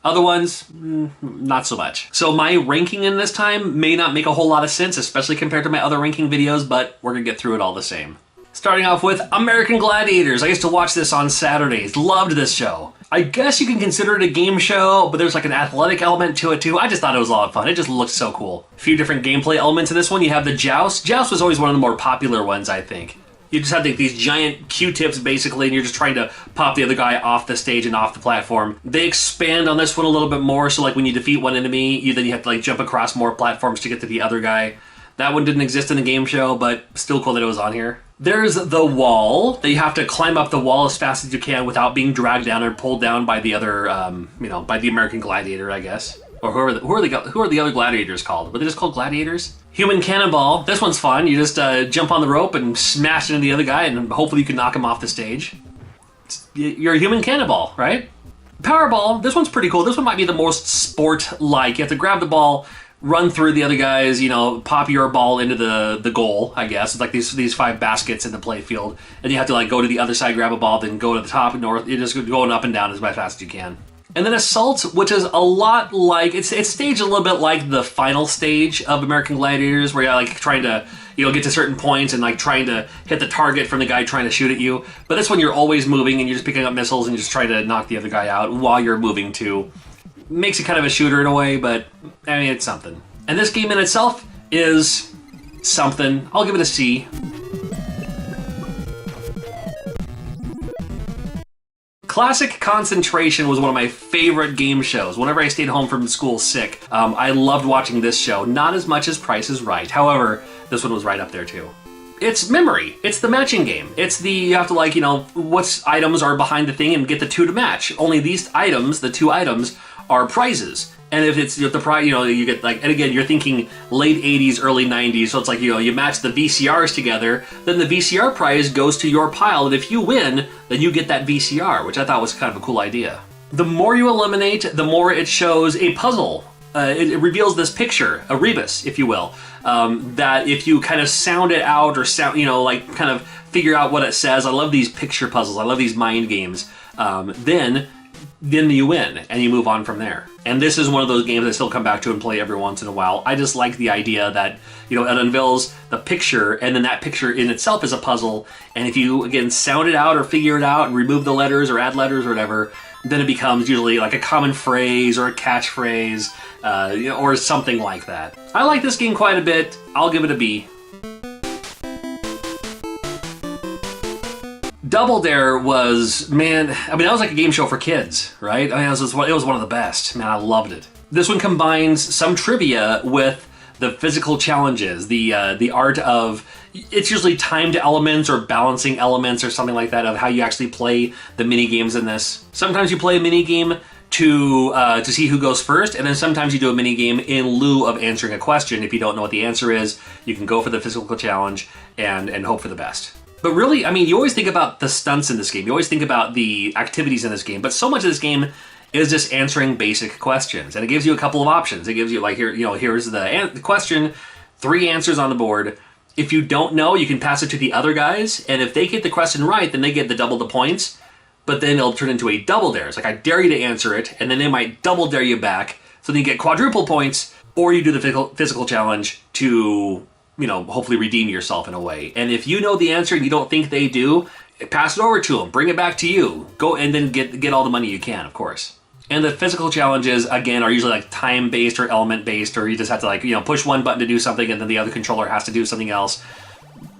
Other ones, not so much. So my ranking in this time may not make a whole lot of sense, especially compared to my other ranking videos, but we're gonna get through it all the same. Starting off with American Gladiators. I used to watch this on Saturdays. Loved this show. I guess you can consider it a game show, but there's like an athletic element to it too. I just thought it was a lot of fun. It just looked so cool. A few different gameplay elements in this one. You have the joust. Joust was always one of the more popular ones, I think. You just have these giant Q-tips basically, and you're just trying to pop the other guy off the stage and off the platform. They expand on this one a little bit more, so like when you defeat one enemy, then you have to like jump across more platforms to get to the other guy. That one didn't exist in the game show, but still cool that it was on here. There's the wall. That you have to climb up the wall as fast as you can without being dragged down or pulled down by the other, by the American Gladiator, I guess. Or who are the other gladiators called? Were they just called gladiators? Human Cannonball. This one's fun. You just jump on the rope and smash into the other guy, and hopefully you can knock him off the stage. You're a human cannonball, right? Powerball. This one's pretty cool. This one might be the most sport-like. You have to grab the ball, run through the other guys, pop your ball into the goal, I guess. It's like these 5 baskets in the play field. And you have to like go to the other side, grab a ball, then go to the top and north. You're just going up and down as fast as you can. And then Assault, which is a lot like, it's staged a little bit like the final stage of American Gladiators, where you're like trying to, get to certain points and like trying to hit the target from the guy trying to shoot at you. But this one you're always moving and you're just picking up missiles and you're just trying to knock the other guy out while you're moving too. Makes it kind of a shooter in a way, but I mean, it's something. And this game in itself is something. I'll give it a C. Classic Concentration was one of my favorite game shows. Whenever I stayed home from school sick, I loved watching this show. Not as much as Price is Right. However, this one was right up there too. It's memory. It's the matching game. It's you have to what items are behind the thing and get the 2 to match. Only these items, the 2 items, are prizes. And if it's the prize, you get and again, you're thinking late 80s, early 90s, so it's like, you match the VCRs together, then the VCR prize goes to your pile, and if you win, then you get that VCR, which I thought was kind of a cool idea. The more you eliminate, the more it shows a puzzle. It reveals this picture, a rebus, if you will, that if you kind of sound it out or kind of figure out what it says. I love these picture puzzles. I love these mind games. Then then you win and you move on from there. And this is one of those games I still come back to and play every once in a while. I just like the idea that, you know, it unveils the picture, and then that picture in itself is a puzzle. And if you, again, sound it out or figure it out and remove the letters or add letters or whatever, then it becomes usually like a common phrase or a catchphrase, you know, or something like that. I like this game quite a bit. I'll give it a B. Double Dare was, man, I mean, that was like a game show for kids, right? I mean, it was one of the best. Man, I loved it. This one combines some trivia with the physical challenges, the art of, it's usually timed elements or balancing elements or something like that of how you actually play the mini games in this. Sometimes you play a mini game to see who goes first, and then sometimes you do a mini game in lieu of answering a question. If you don't know what the answer is, you can go for the physical challenge and hope for the best. But really, I mean, you always think about the stunts in this game. You always think about the activities in this game. But so much of this game is just answering basic questions. And it gives you a couple of options. It gives you, like, here, you know, here's the question, 3 answers on the board. If you don't know, you can pass it to the other guys. And if they get the question right, then they get double the points. But then it'll turn into a double dare. It's like, I dare you to answer it. And then they might double dare you back. So then you get quadruple points. Or you do the physical challenge to, you know, hopefully redeem yourself in a way. And if you know the answer and you don't think they do, pass it over to them, bring it back to you. Go and then get all the money you can, of course. And the physical challenges, again, are usually like time-based or element-based, or you just have to, like, you know, push one button to do something and then the other controller has to do something else.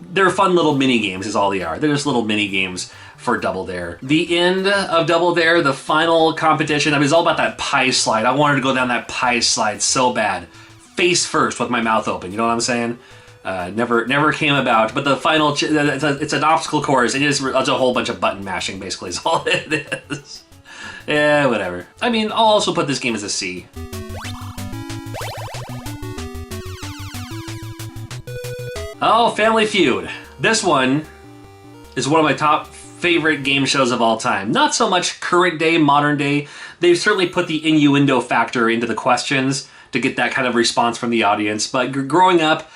They're fun little mini games is all they are. They're just little mini games for Double Dare. The end of Double Dare, the final competition, I mean, it's all about that pie slide. I wanted to go down that pie slide so bad. Face first with my mouth open, you know what I'm saying? Never came about, but the final, it's an obstacle course. It's a whole bunch of button mashing, basically, is all it is. Yeah, whatever. I mean, I'll also put this game as a C. Oh, Family Feud. This one is one of my top favorite game shows of all time. Not so much current day, modern day. They've certainly put the innuendo factor into the questions to get that kind of response from the audience, but growing up,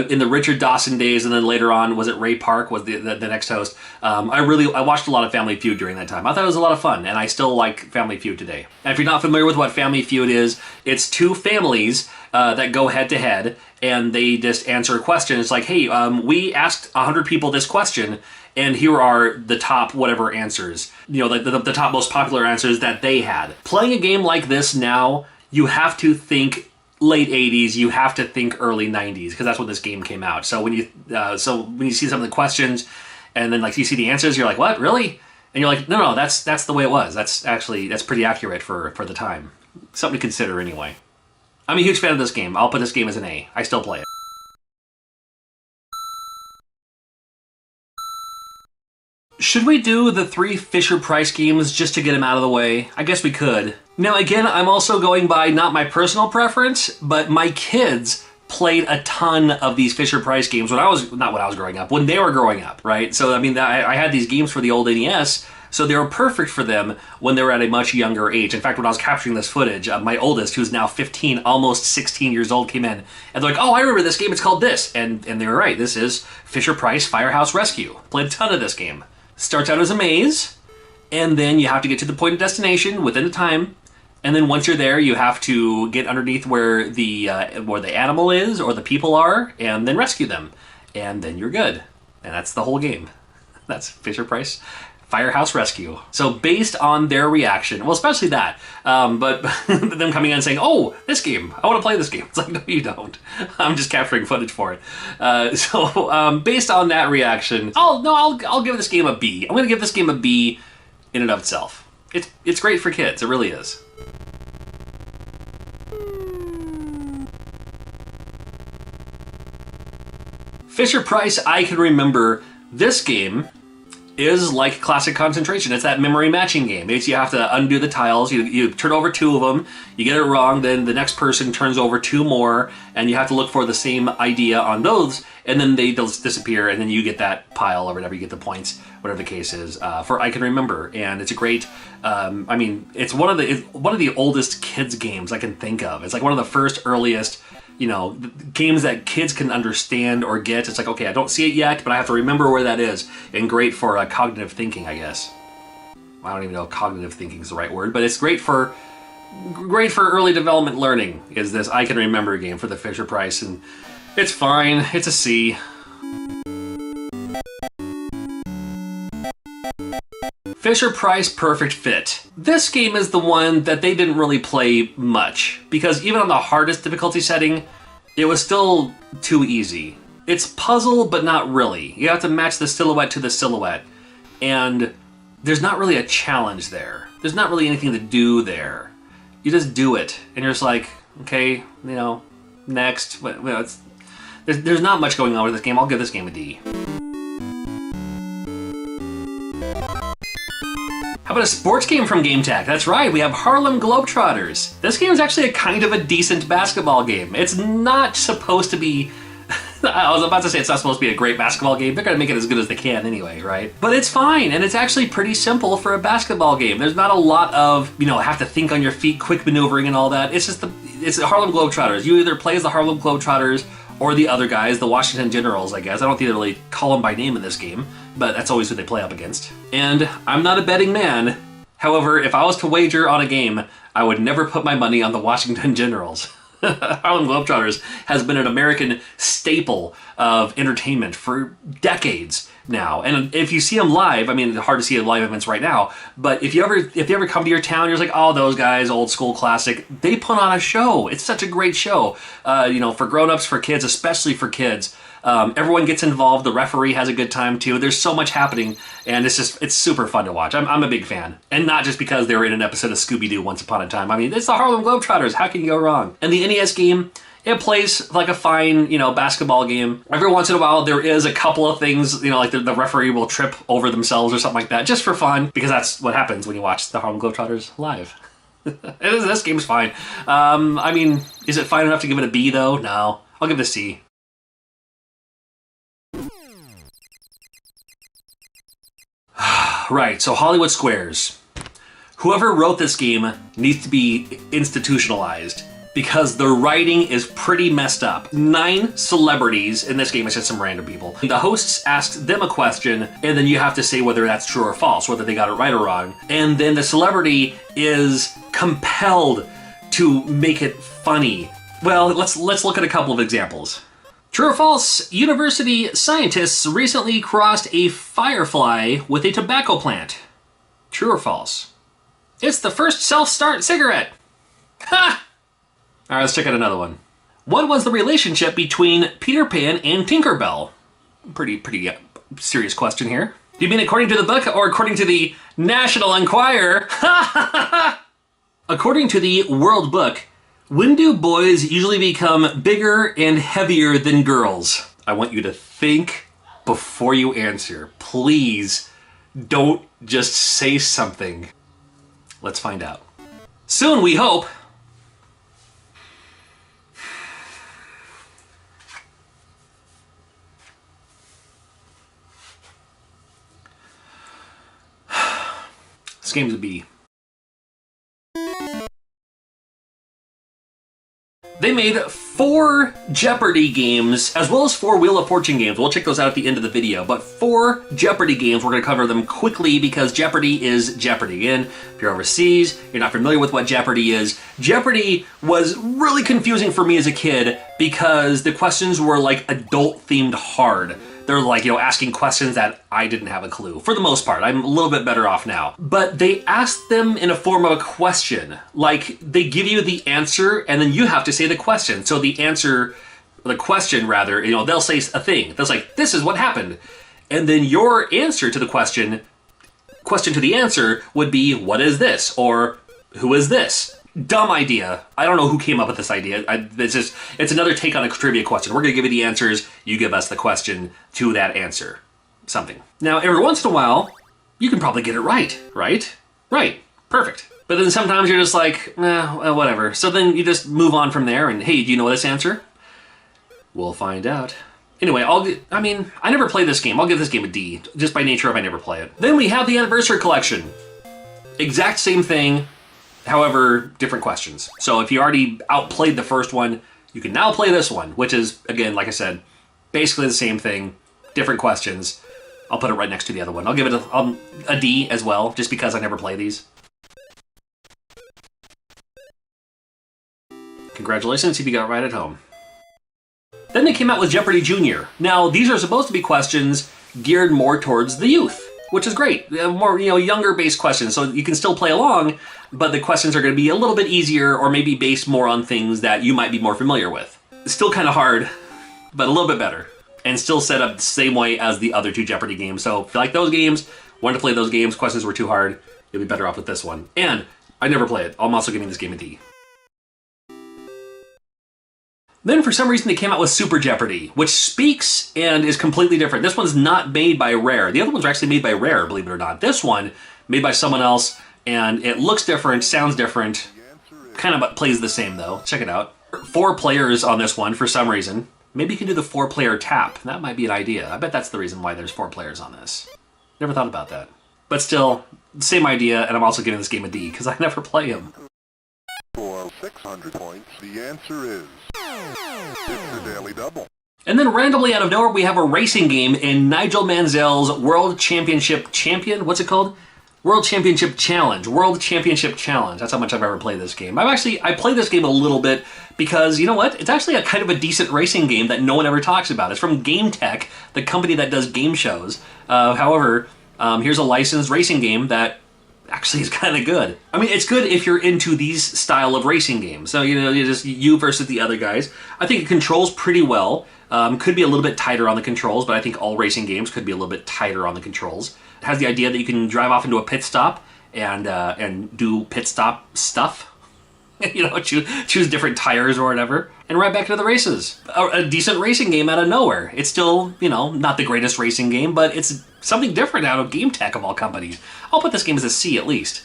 in the Richard Dawson days, and then later on, was it Ray Park was the next host? I watched a lot of Family Feud during that time. I thought it was a lot of fun, and I still like Family Feud today. And if you're not familiar with what Family Feud is, it's 2 families that go head to head, and they just answer a question. It's like, hey, we asked 100 people this question, and here are the top whatever answers. You know, the top most popular answers that they had. Playing a game like this now, you have to think late 80s, you have to think early 90s, because that's when this game came out. So when you see some of the questions and then like you see the answers, you're like, what, really? And you're like, no, that's the way it was. That's pretty accurate for the time. Something to consider anyway. I'm a huge fan of this game. I'll put this game as an A. I still play it. Should we do the 3 Fisher-Price games just to get them out of the way? I guess we could. Now again, I'm also going by not my personal preference, but my kids played a ton of these Fisher-Price games when they were growing up, right? So I mean, I had these games for the old NES, so they were perfect for them when they were at a much younger age. In fact, when I was capturing this footage, my oldest, who's now 15, almost 16 years old, came in, and they're like, oh, I remember this game, it's called this. And they were right, this is Fisher-Price Firehouse Rescue. Played a ton of this game. Starts out as a maze, and then you have to get to the point of destination within a time, and then once you're there, you have to get underneath where the animal is or the people are, and then rescue them, and then you're good. And that's the whole game. That's Fisher-Price Firehouse Rescue. So based on their reaction, well, especially that, but them coming in and saying, oh, this game, I want to play this game. It's like, no, you don't. I'm just capturing footage for it. So based on that reaction, I'll give this game a B. I'm going to give this game a B in and of itself. It's great for kids. It really is. Fisher-Price, I can remember this game is like classic concentration. It's that memory matching game. It's you have to undo the tiles. You turn over 2 of them. You get it wrong, then the next person turns over 2 more, and you have to look for the same idea on those, and then they'll disappear, and then you get that pile or whatever. You get the points, whatever the case is. For I can remember, and it's a great. I mean, it's one of the oldest kids games I can think of. It's like one of the first earliest, you know, games that kids can understand or get. It's like, okay, I don't see it yet, but I have to remember where that is. And great for cognitive thinking, I guess. I don't even know if cognitive thinking is the right word, but it's great for early development learning, is this I Can Remember game for the Fisher-Price, and it's fine. It's a C. Fisher-Price Perfect Fit. This game is the one that they didn't really play much, because even on the hardest difficulty setting, it was still too easy. It's puzzle, but not really. You have to match the silhouette to the silhouette, and there's not really a challenge there. There's not really anything to do there. You just do it, and you're just like, okay, next. Well, there's not much going on with this game. I'll give this game a D. How about a sports game from GameTech? That's right, we have Harlem Globetrotters. This game is actually a kind of a decent basketball game. It's not supposed to be... I was about to say it's not supposed to be a great basketball game. They're going to make it as good as they can anyway, right? But it's fine, and it's actually pretty simple for a basketball game. There's not a lot of, have to think on your feet, quick maneuvering and all that. It's just it's the Harlem Globetrotters. You either play as the Harlem Globetrotters or the other guys, the Washington Generals, I guess. I don't think they really call them by name in this game, but that's always who they play up against. And I'm not a betting man. However, if I was to wager on a game, I would never put my money on the Washington Generals. Harlem Globetrotters has been an American staple of entertainment for decades now. And if you see them live, I mean, it's hard to see live events right now, but if you ever come to your town, you're just like, oh, those guys, old school classic, they put on a show. It's such a great show, for grown-ups, for kids, especially for kids. Everyone gets involved. The referee has a good time too. There's so much happening, and it's super fun to watch. I'm a big fan, and not just because they were in an episode of Scooby-Doo once upon a time. I mean, it's the Harlem Globetrotters. How can you go wrong? And the NES game, it plays like a fine, basketball game. Every once in a while, there is a couple of things, like the referee will trip over themselves or something like that, just for fun, because that's what happens when you watch the Harlem Globetrotters live. This game's fine. I mean, is it fine enough to give it a B though? No, I'll give it a C. Right, so Hollywood Squares. Whoever wrote this game needs to be institutionalized because the writing is pretty messed up. 9 celebrities, in this game it's just some random people. The hosts ask them a question, and then you have to say whether that's true or false, whether they got it right or wrong. And then the celebrity is compelled to make it funny. Well, let's look at a couple of examples. True or false, university scientists recently crossed a firefly with a tobacco plant. True or false? It's the first self-start cigarette. Ha! All right, let's check out another one. What was the relationship between Peter Pan and Tinkerbell? Pretty serious question here. Do you mean according to the book or according to the National Enquirer? According to the World Book, when do boys usually become bigger and heavier than girls? I want you to think before you answer. Please don't just say something. Let's find out. Soon, we hope. This game's a B. They made 4 Jeopardy games, as well as 4 Wheel of Fortune games. We'll check those out at the end of the video, but 4 Jeopardy games. We're going to cover them quickly because Jeopardy is Jeopardy. Again, if you're overseas, you're not familiar with what Jeopardy is. Jeopardy was really confusing for me as a kid because the questions were like adult-themed hard. They're like, asking questions that I didn't have a clue. For the most part, I'm a little bit better off now. But they asked them in a form of a question. Like, they give you the answer, and then you have to say the question. So the question, they'll say a thing. That's like, this is what happened. And then your answer to the question to the answer would be, what is this? Or, who is this? Dumb idea. I don't know who came up with this idea. It's another take on a trivia question. We're going to give you the answers, you give us the question to that answer. Something. Now, every once in a while, you can probably get it right, right? Right. Perfect. But then sometimes you're just like, whatever. So then you just move on from there and, hey, do you know this answer? We'll find out. Anyway, I never played this game. I'll give this game a D, just by nature of I never play it. Then we have the Anniversary Collection. Exact same thing. However, different questions. So if you already outplayed the first one, you can now play this one, which is, again, like I said, basically the same thing, different questions. I'll put it right next to the other one. I'll give it a D as well, just because I never play these. Congratulations if you got it right at home. Then they came out with Jeopardy Junior. Now, these are supposed to be questions geared more towards the youth, which is great. More, younger-based questions, so you can still play along, but the questions are going to be a little bit easier or maybe based more on things that you might be more familiar with. It's still kind of hard, but a little bit better. And still set up the same way as the other two Jeopardy games. So if you like those games, wanted to play those games, questions were too hard, you'll be better off with this one. And I never play it. I'm also giving this game a D. Then for some reason they came out with Super Jeopardy, which speaks and is completely different. This one's not made by Rare. The other ones are actually made by Rare, believe it or not. This one, made by someone else, and it looks different, sounds different, kind of plays the same though. Check it out. 4 players on this one for some reason. Maybe you can do the 4-player tap. That might be an idea. I bet that's the reason why there's 4 players on this. Never thought about that. But still, same idea, and I'm also giving this game a D, because I never play them. For 600 points, the answer is... it's the Daily Double. And then randomly out of nowhere, we have a racing game in Nigel Mansell's World Championship Champion. What's it called? World Championship Challenge. World Championship Challenge. That's how much I've ever played this game. I played this game a little bit because, you know what? It's actually a kind of a decent racing game that no one ever talks about. It's from Game Tech, the company that does game shows. However, here's a licensed racing game that actually is kind of good. I mean, it's good if you're into these style of racing games. So, you versus the other guys. I think it controls pretty well. Could be a little bit tighter on the controls, but I think all racing games could be a little bit tighter on the controls. It has the idea that you can drive off into a pit stop and do pit stop stuff. Choose different tires or whatever, and right back into the races. A decent racing game out of nowhere. It's still, not the greatest racing game, but it's something different out of Game Tech of all companies. I'll put this game as a C at least.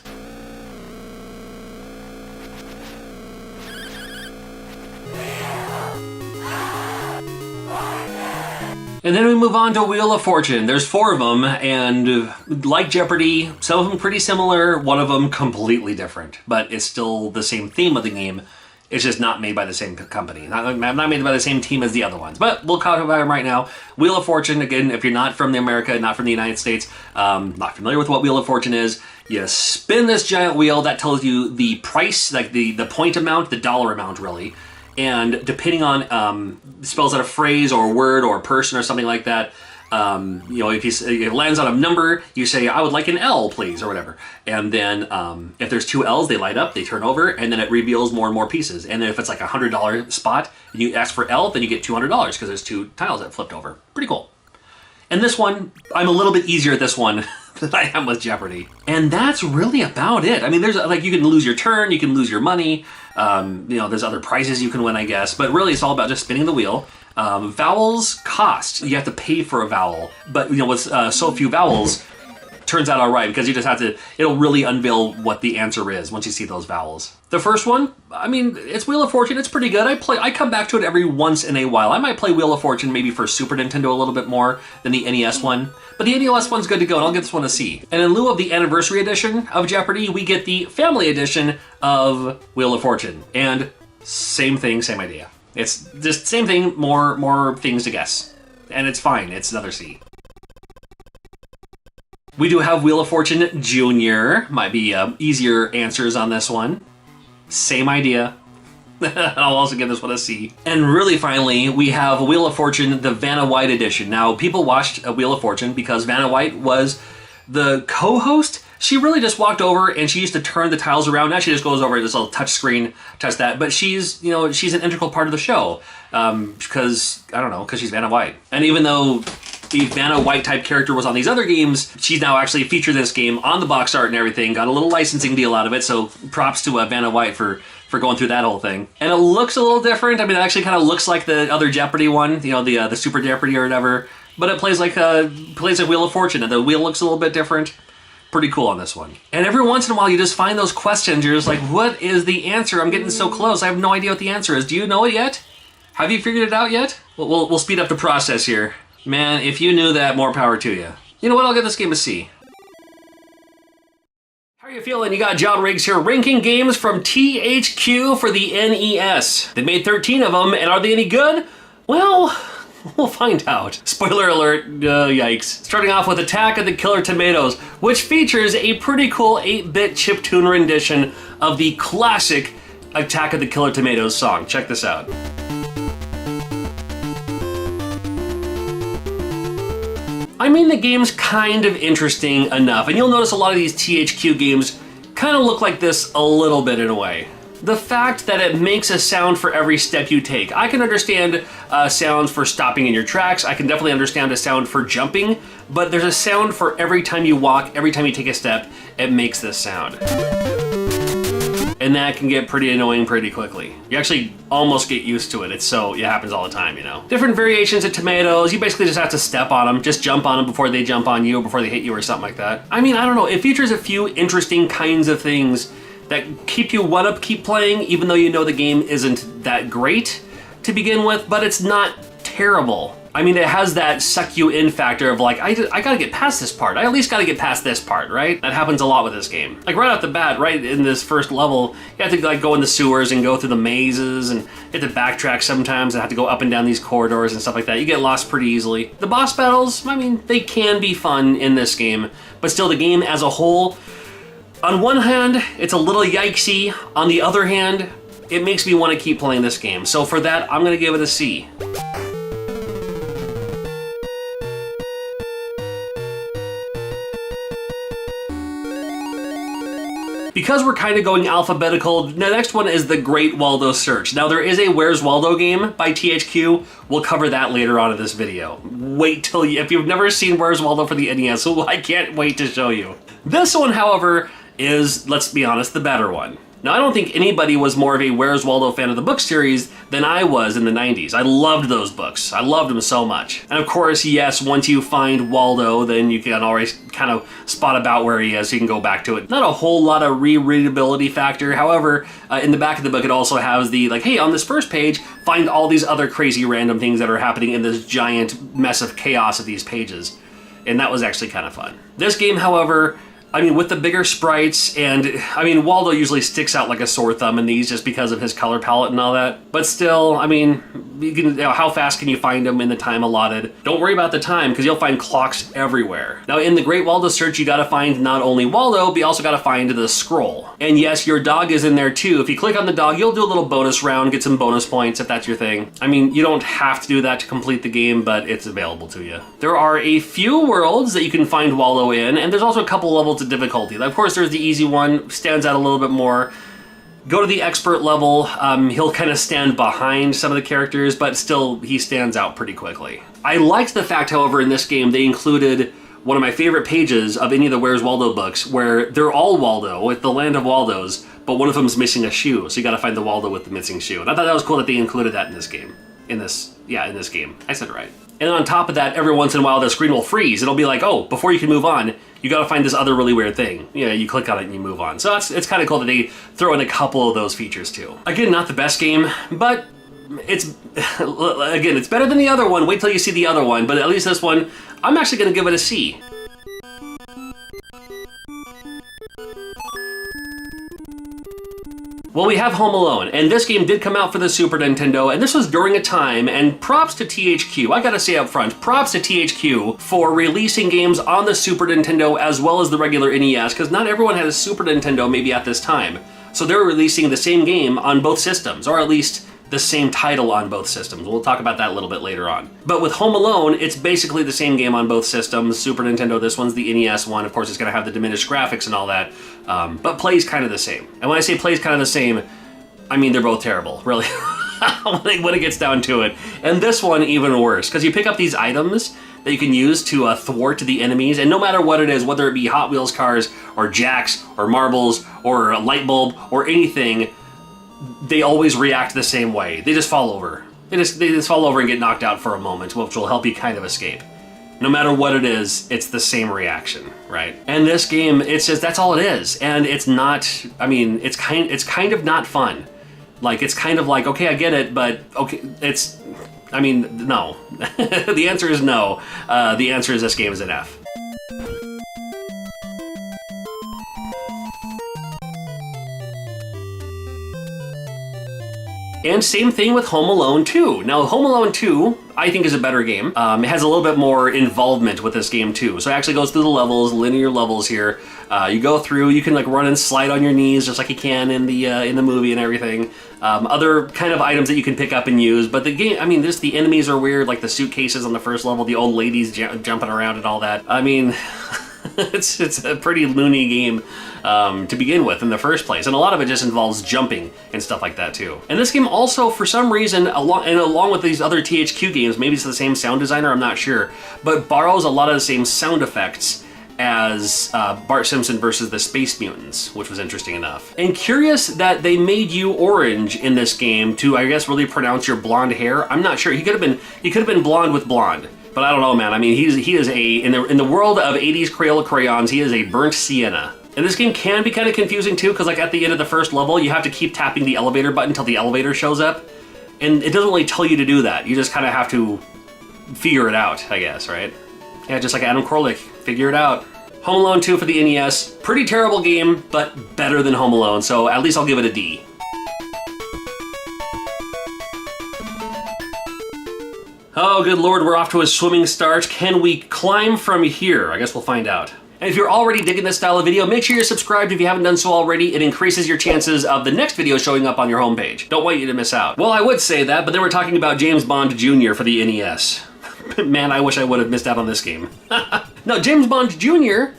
And then we move on to Wheel of Fortune. There's 4 of them, and like Jeopardy, some of them pretty similar, one of them completely different. But it's still the same theme of the game. It's just not made by the same company. Not made by the same team as the other ones. But we'll talk about them right now. Wheel of Fortune, again, if you're not from America, not from the United States, not familiar with what Wheel of Fortune is, you spin this giant wheel that tells you the price, like the point amount, the dollar amount, really. And depending on, spells out a phrase or a word or a person or something like that, if it lands on a number, you say, I would like an L, please, or whatever. And then if there's 2 L's, they light up, they turn over, and then it reveals more and more pieces. And then if it's like a $100 spot, and you ask for L, then you get $200 because there's 2 tiles that flipped over. Pretty cool. And this one, I'm a little bit easier at this one than I am with Jeopardy. And that's really about it. I mean, there's you can lose your turn, you can lose your money, there's other prizes you can win, I guess. But really, it's all about just spinning the wheel. Vowels cost. You have to pay for a vowel. But, with so few vowels, turns out all right because you just have to, it'll really unveil what the answer is once you see those vowels. The first one, I mean, it's Wheel of Fortune. It's pretty good. I come back to it every once in a while. I might play Wheel of Fortune maybe for Super Nintendo a little bit more than the NES one. But the NES one's good to go, and I'll give this one a C. And in lieu of the Anniversary Edition of Jeopardy, we get the Family Edition of Wheel of Fortune. And same thing, same idea. It's just same thing, more things to guess. And it's fine. It's another C. We do have Wheel of Fortune Junior. Might be easier answers on this one. Same idea. I'll also give this one a C. And really finally, we have Wheel of Fortune, the Vanna White edition. Now, people watched Wheel of Fortune because Vanna White was the co-host. She really just walked over and she used to turn the tiles around. Now she just goes over this little touch screen, touch that. But she's an integral part of the show because she's Vanna White. And even though the Vanna White type character was on these other games, she's now actually featured in this game on the box art and everything. Got a little licensing deal out of it, so props to Vanna White for going through that whole thing. And it looks a little different. I mean, it actually kind of looks like the other Jeopardy one, the Super Jeopardy or whatever. But it plays like Wheel of Fortune, and the wheel looks a little bit different. Pretty cool on this one. And every once in a while, you just find those questions. You're just like, what is the answer? I'm getting so close. I have no idea what the answer is. Do you know it yet? Have you figured it out yet? We'll speed up the process here. Man, if you knew that, more power to you. You know what? I'll give this game a C. How are you feeling? You got John Riggs here, ranking games from THQ for the NES. They made 13 of them, and are they any good? Well, We'll find out. Spoiler alert, yikes. Starting off with Attack of the Killer Tomatoes, which features a pretty cool 8-bit chiptune rendition of the classic Attack of the Killer Tomatoes song. Check this out. I mean, the game's kind of interesting enough, and you'll notice a lot of these THQ games kind of look like this a little bit in a way. The fact that it makes a sound for every step you take. I can understand sounds for stopping in your tracks. I can definitely understand a sound for jumping, but there's a sound for every time you walk, every time you take a step, it makes this sound. And that can get pretty annoying pretty quickly. You actually almost get used to it. It happens all the time, you know. Different variations of tomatoes. You basically just have to step on them, just jump on them before they jump on you, before they hit you or something like that. I mean, I don't know. It features a few interesting kinds of things that keep you keep playing, even though you know the game isn't that great to begin with, but it's not terrible. I mean, it has that suck you in factor of like, I gotta get past this part. I at least gotta get past this part, right? That happens a lot with this game. Like right off the bat, right in this first level, you have to like go in the sewers and go through the mazes and you have to backtrack sometimes and have to go up and down these corridors and stuff like that. You get lost pretty easily. The boss battles, I mean, they can be fun in this game, but still the game as a whole, on one hand, it's a little yikesy. On the other hand, it makes me want to keep playing this game. So for that, I'm gonna give it a C. Because we're kind of going alphabetical, the next one is the Great Waldo Search. Now there is a Where's Waldo game by THQ. We'll cover that later on in this video. Wait till if you've never seen Where's Waldo for the NES, I can't wait to show you. This one, however, is, let's be honest, the better one. Now, I don't think anybody was more of a Where's Waldo fan of the book series than I was in the 90s. I loved those books. I loved them so much. And of course, yes, once you find Waldo, then you can always kind of spot about where he is, so you can go back to it. Not a whole lot of rereadability factor. However, in the back of the book, it also has the, like, hey, on this first page, find all these other crazy random things that are happening in this giant mess of chaos of these pages. And that was actually kind of fun. This game, however, I mean, with the bigger sprites, and I mean, Waldo usually sticks out like a sore thumb in these just because of his color palette and all that. But still, I mean, how fast can you find him in the time allotted? Don't worry about the time, because you'll find clocks everywhere. Now, in the Great Waldo Search, you gotta find not only Waldo, but you also gotta find the scroll. And yes, your dog is in there too. If you click on the dog, you'll do a little bonus round, get some bonus points if that's your thing. I mean, you don't have to do that to complete the game, but it's available to you. There are a few worlds that you can find Waldo in, and there's also a couple levels of difficulty. Of course, there's the easy one, stands out a little bit more. Go to the expert level, he'll kind of stand behind some of the characters, but still, he stands out pretty quickly. I liked the fact, however, in this game, they included one of my favorite pages of any of the Where's Waldo books, where they're all Waldo, with the land of Waldos, but one of them's missing a shoe, so you gotta find the Waldo with the missing shoe. And I thought that was cool that they included that in this game. In this game. I said it right. And on top of that, every once in a while, the screen will freeze. It'll be like, oh, before you can move on, you gotta find this other really weird thing. Yeah, you click on it and you move on. So it's kind of cool that they throw in a couple of those features too. Again, not the best game, but it's, again, it's better than the other one. Wait till you see the other one, but at least this one, I'm actually gonna give it a C. Well, we have Home Alone, and this game did come out for the Super Nintendo, and this was during a time, and props to THQ, I gotta say up front, props to THQ for releasing games on the Super Nintendo as well as the regular NES, because not everyone had a Super Nintendo maybe at this time. So they're releasing the same game on both systems, or at least the same title on both systems. We'll talk about that a little bit later on. But with Home Alone, it's basically the same game on both systems. Super Nintendo, this one's the NES one. Of course, it's gonna have the diminished graphics and all that, but plays kind of the same. And when I say plays kind of the same, I mean they're both terrible, really, when it gets down to it. And this one even worse, because you pick up these items that you can use to thwart the enemies, and no matter what it is, whether it be Hot Wheels cars, or jacks, or marbles, or a light bulb, or anything, they always react the same way. They just fall over. They just fall over and get knocked out for a moment, which will help you kind of escape. No matter what it is, it's the same reaction, right? And this game, it's just, that's all it is. And it's not, I mean, it's kind of not fun. Like, it's kind of like, okay, I get it, but okay, it's, I mean, no. The answer is no. The answer is this game is an F. And same thing with Home Alone 2. Now, Home Alone 2, I think is a better game. It has a little bit more involvement with this game too. So it actually goes through the levels, linear levels here. You go through, you can like run and slide on your knees just like you can in the movie and everything. Other kind of items that you can pick up and use. But the game, I mean, the enemies are weird, like the suitcases on the first level, the old ladies jumping around and all that. I mean, it's a pretty loony game to begin with in the first place, and a lot of it just involves jumping and stuff like that too. And this game also, for some reason, along with these other THQ games, maybe it's the same sound designer, I'm not sure, but borrows a lot of the same sound effects as Bart Simpson versus the Space Mutants, which was interesting enough. And curious that they made you orange in this game to, I guess, really pronounce your blonde hair. I'm not sure. He could have been blonde with blonde. But I don't know, man. I mean, he is in the world of 80s Crayola crayons, he is a burnt sienna. And this game can be kind of confusing too, because like at the end of the first level, you have to keep tapping the elevator button until the elevator shows up. And it doesn't really tell you to do that. You just kind of have to figure it out, I guess, right? Yeah, just like Adam Korlick, figure it out. Home Alone 2 for the NES. Pretty terrible game, but better than Home Alone, so at least I'll give it a D. Oh, good lord, we're off to a swimming start. Can we climb from here? I guess we'll find out. And if you're already digging this style of video, make sure you're subscribed if you haven't done so already. It increases your chances of the next video showing up on your homepage. Don't want you to miss out. Well, I would say that, but then we're talking about James Bond Jr. for the NES. Man, I wish I would have missed out on this game. No, James Bond Jr.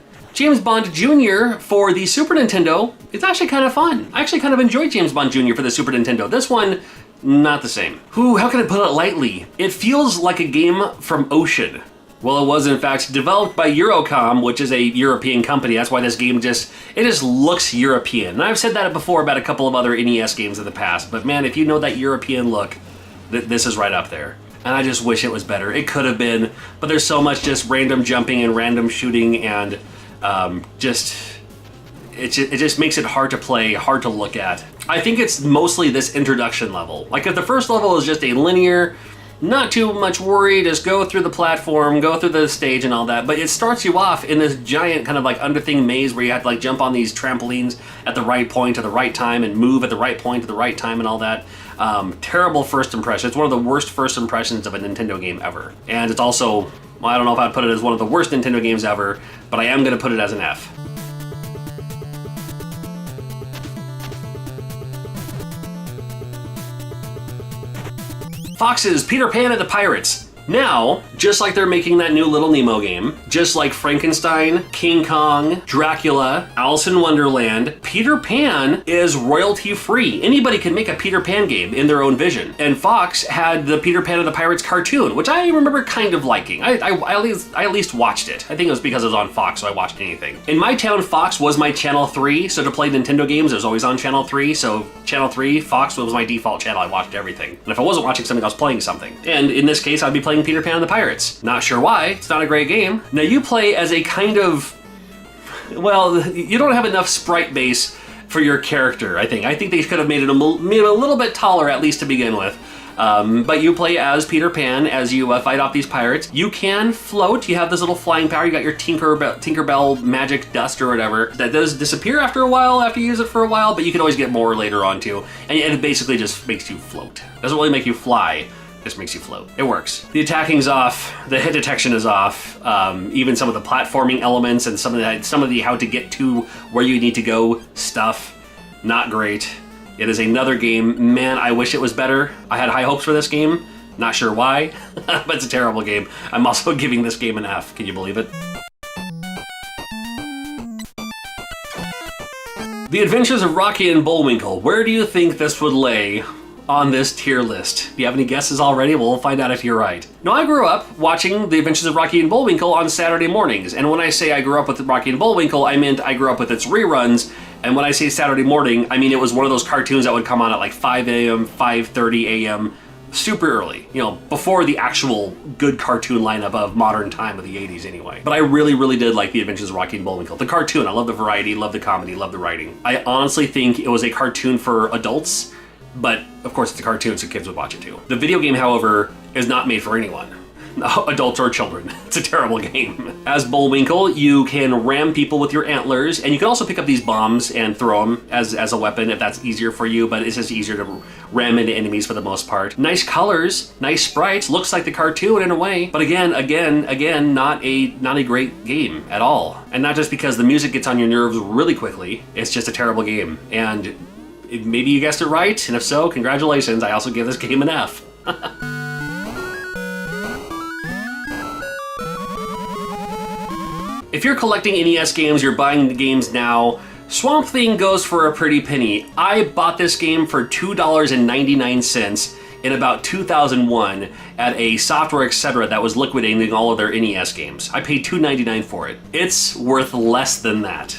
For the Super Nintendo, it's actually kind of fun. I actually kind of enjoyed James Bond Jr. for the Super Nintendo. This one, not the same. How can I put it lightly? It feels like a game from Ocean. Well, it was in fact developed by Eurocom, which is a European company. That's why this game just looks European. And I've said that before about a couple of other NES games in the past, but man, if you know that European look, this is right up there. And I just wish it was better. It could have been, but there's so much just random jumping and random shooting, and it just makes it hard to play, hard to look at. I think it's mostly this introduction level. Like if the first level is just a linear, not too much worry, just go through the platform, go through the stage and all that, but it starts you off in this giant kind of like underthing maze where you have to like jump on these trampolines at the right point at the right time and move at the right point at the right time and all that. Terrible first impression. It's one of the worst first impressions of a Nintendo game ever. And it's also, well, I don't know if I'd put it as one of the worst Nintendo games ever, but I am going to put it as an F. Fox's Peter Pan and the Pirates. Now, just like they're making that new Little Nemo game, just like Frankenstein, King Kong, Dracula, Alice in Wonderland, Peter Pan is royalty free. Anybody can make a Peter Pan game in their own vision. And Fox had the Peter Pan and the Pirates cartoon, which I remember kind of liking. I at least watched it. I think it was because it was on Fox, so I watched anything. In my town, Fox was my channel 3, so to play Nintendo games, it was always on channel 3, so channel 3, Fox was my default channel. I watched everything. And if I wasn't watching something, I was playing something. And in this case, I'd be playing Peter Pan and the Pirates. Not sure why, it's not a great game. Now you play as a kind of, well, you don't have enough sprite base for your character, I think. I think they could have made it a little bit taller, at least to begin with. But you play as Peter Pan as you fight off these pirates. You can float, you have this little flying power, you got your Tinkerbell magic dust or whatever. That does disappear after a while, after you use it for a while, but you can always get more later on too. And it basically just makes you float. Doesn't really make you fly. Just makes you float. It works. The attacking's off, the hit detection is off, even some of the platforming elements and some of the how to get to where you need to go stuff, not great. It is another game. Man, I wish it was better. I had high hopes for this game. Not sure why, but it's a terrible game. I'm also giving this game an F. Can you believe it? The Adventures of Rocky and Bullwinkle. Where do you think this would lay on this tier list? Do you have any guesses already? Well, we'll find out if you're right. Now, I grew up watching The Adventures of Rocky and Bullwinkle on Saturday mornings, and when I say I grew up with Rocky and Bullwinkle, I meant I grew up with its reruns, and when I say Saturday morning, I mean it was one of those cartoons that would come on at like 5 a.m., 5:30 a.m., super early, you know, before the actual good cartoon lineup of modern time of the 80s anyway. But I really, really did like The Adventures of Rocky and Bullwinkle. The cartoon, I love the variety, love the comedy, love the writing. I honestly think it was a cartoon for adults, but of course it's a cartoon, so kids would watch it too. The video game, however, is not made for anyone. adults or children. It's a terrible game. As Bullwinkle, you can ram people with your antlers, and you can also pick up these bombs and throw them as a weapon if that's easier for you, but it's just easier to ram into enemies for the most part. Nice colors, nice sprites, looks like the cartoon in a way, but again, not a great game at all. And not just because the music gets on your nerves really quickly, it's just a terrible game. And maybe you guessed it right, and if so, congratulations, I also give this game an F. If you're collecting NES games, you're buying the games now, Swamp Thing goes for a pretty penny. I bought this game for $2.99 in about 2001 at a Software Etc. that was liquidating all of their NES games. I paid $2.99 for it. It's worth less than that.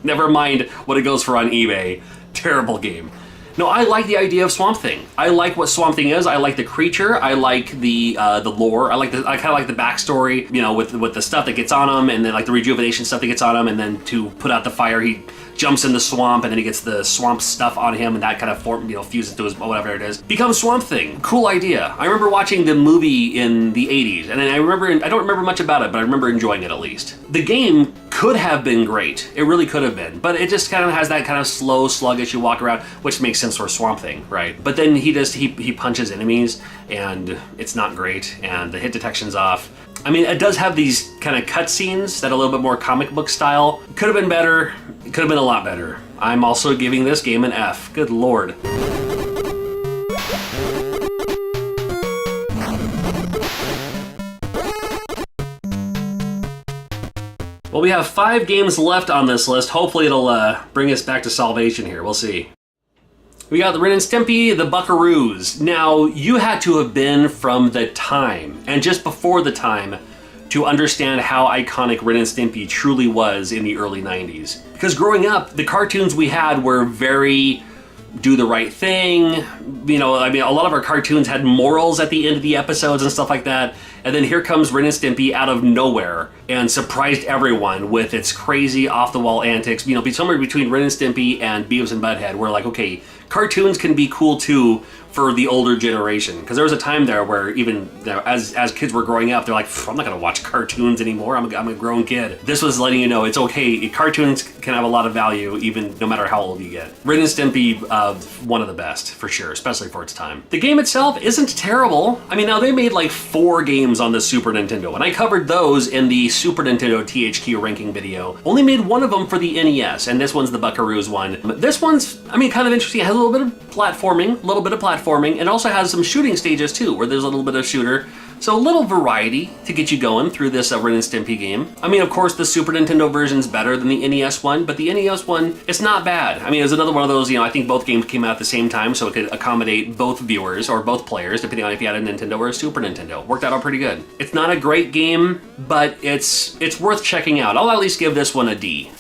Never mind what it goes for on eBay. Terrible game. No, I like the idea of Swamp Thing. I like what Swamp Thing is. I like the creature. I like the lore. I kind of like the backstory. You know, with the stuff that gets on him, and then like the rejuvenation stuff that gets on him, and then to put out the fire, he jumps in the swamp, and then he gets the swamp stuff on him, and that kind of fuses to his whatever it is. Becomes Swamp Thing. Cool idea. I remember watching the movie in the 80s, and then I don't remember much about it, but I remember enjoying it at least. The game could have been great. It really could have been, but it just kind of has that kind of slow, sluggish, you walk around, which makes sense for a Swamp Thing, right? But then he punches enemies, and it's not great, and the hit detection's off. I mean, it does have these kind of cutscenes that are a little bit more comic book style. Could have been better. It could have been a lot better. I'm also giving this game an F. Good lord. Well, we have 5 games left on this list. Hopefully it'll bring us back to salvation here. We'll see. We got the Ren and Stimpy, the Buckaroos. Now, you had to have been from the time, and just before the time, to understand how iconic Ren and Stimpy truly was in the early 90s. Because growing up, the cartoons we had were very do the right thing. You know, I mean, a lot of our cartoons had morals at the end of the episodes and stuff like that. And then here comes Ren and Stimpy out of nowhere and surprised everyone with its crazy off-the-wall antics. You know, somewhere between Ren and Stimpy and Beavis and Butthead, we're like, okay, cartoons can be cool too for the older generation. Because there was a time there where even as kids were growing up, they're like, I'm not going to watch cartoons anymore. I'm a grown kid. This was letting you know it's okay. Cartoons can have a lot of value even no matter how old you get. Ren and Stimpy, one of the best for sure, especially for its time. The game itself isn't terrible. I mean, now they made like 4 games on the Super Nintendo, and I covered those in the Super Nintendo THQ ranking video. Only made one of them for the NES, and this one's the Buckaroos one. This one's, I mean, kind of interesting. It has a little bit of platforming, and also has some shooting stages too, where there's a little bit of shooter. So a little variety to get you going through this Ren and Stimpy game. I mean, of course, the Super Nintendo version's better than the NES one, but the NES one, it's not bad. I mean, it's another one of those, you know, I think both games came out at the same time, so it could accommodate both viewers or both players, depending on if you had a Nintendo or a Super Nintendo. Worked out pretty good. It's not a great game, but it's worth checking out. I'll at least give this one a D.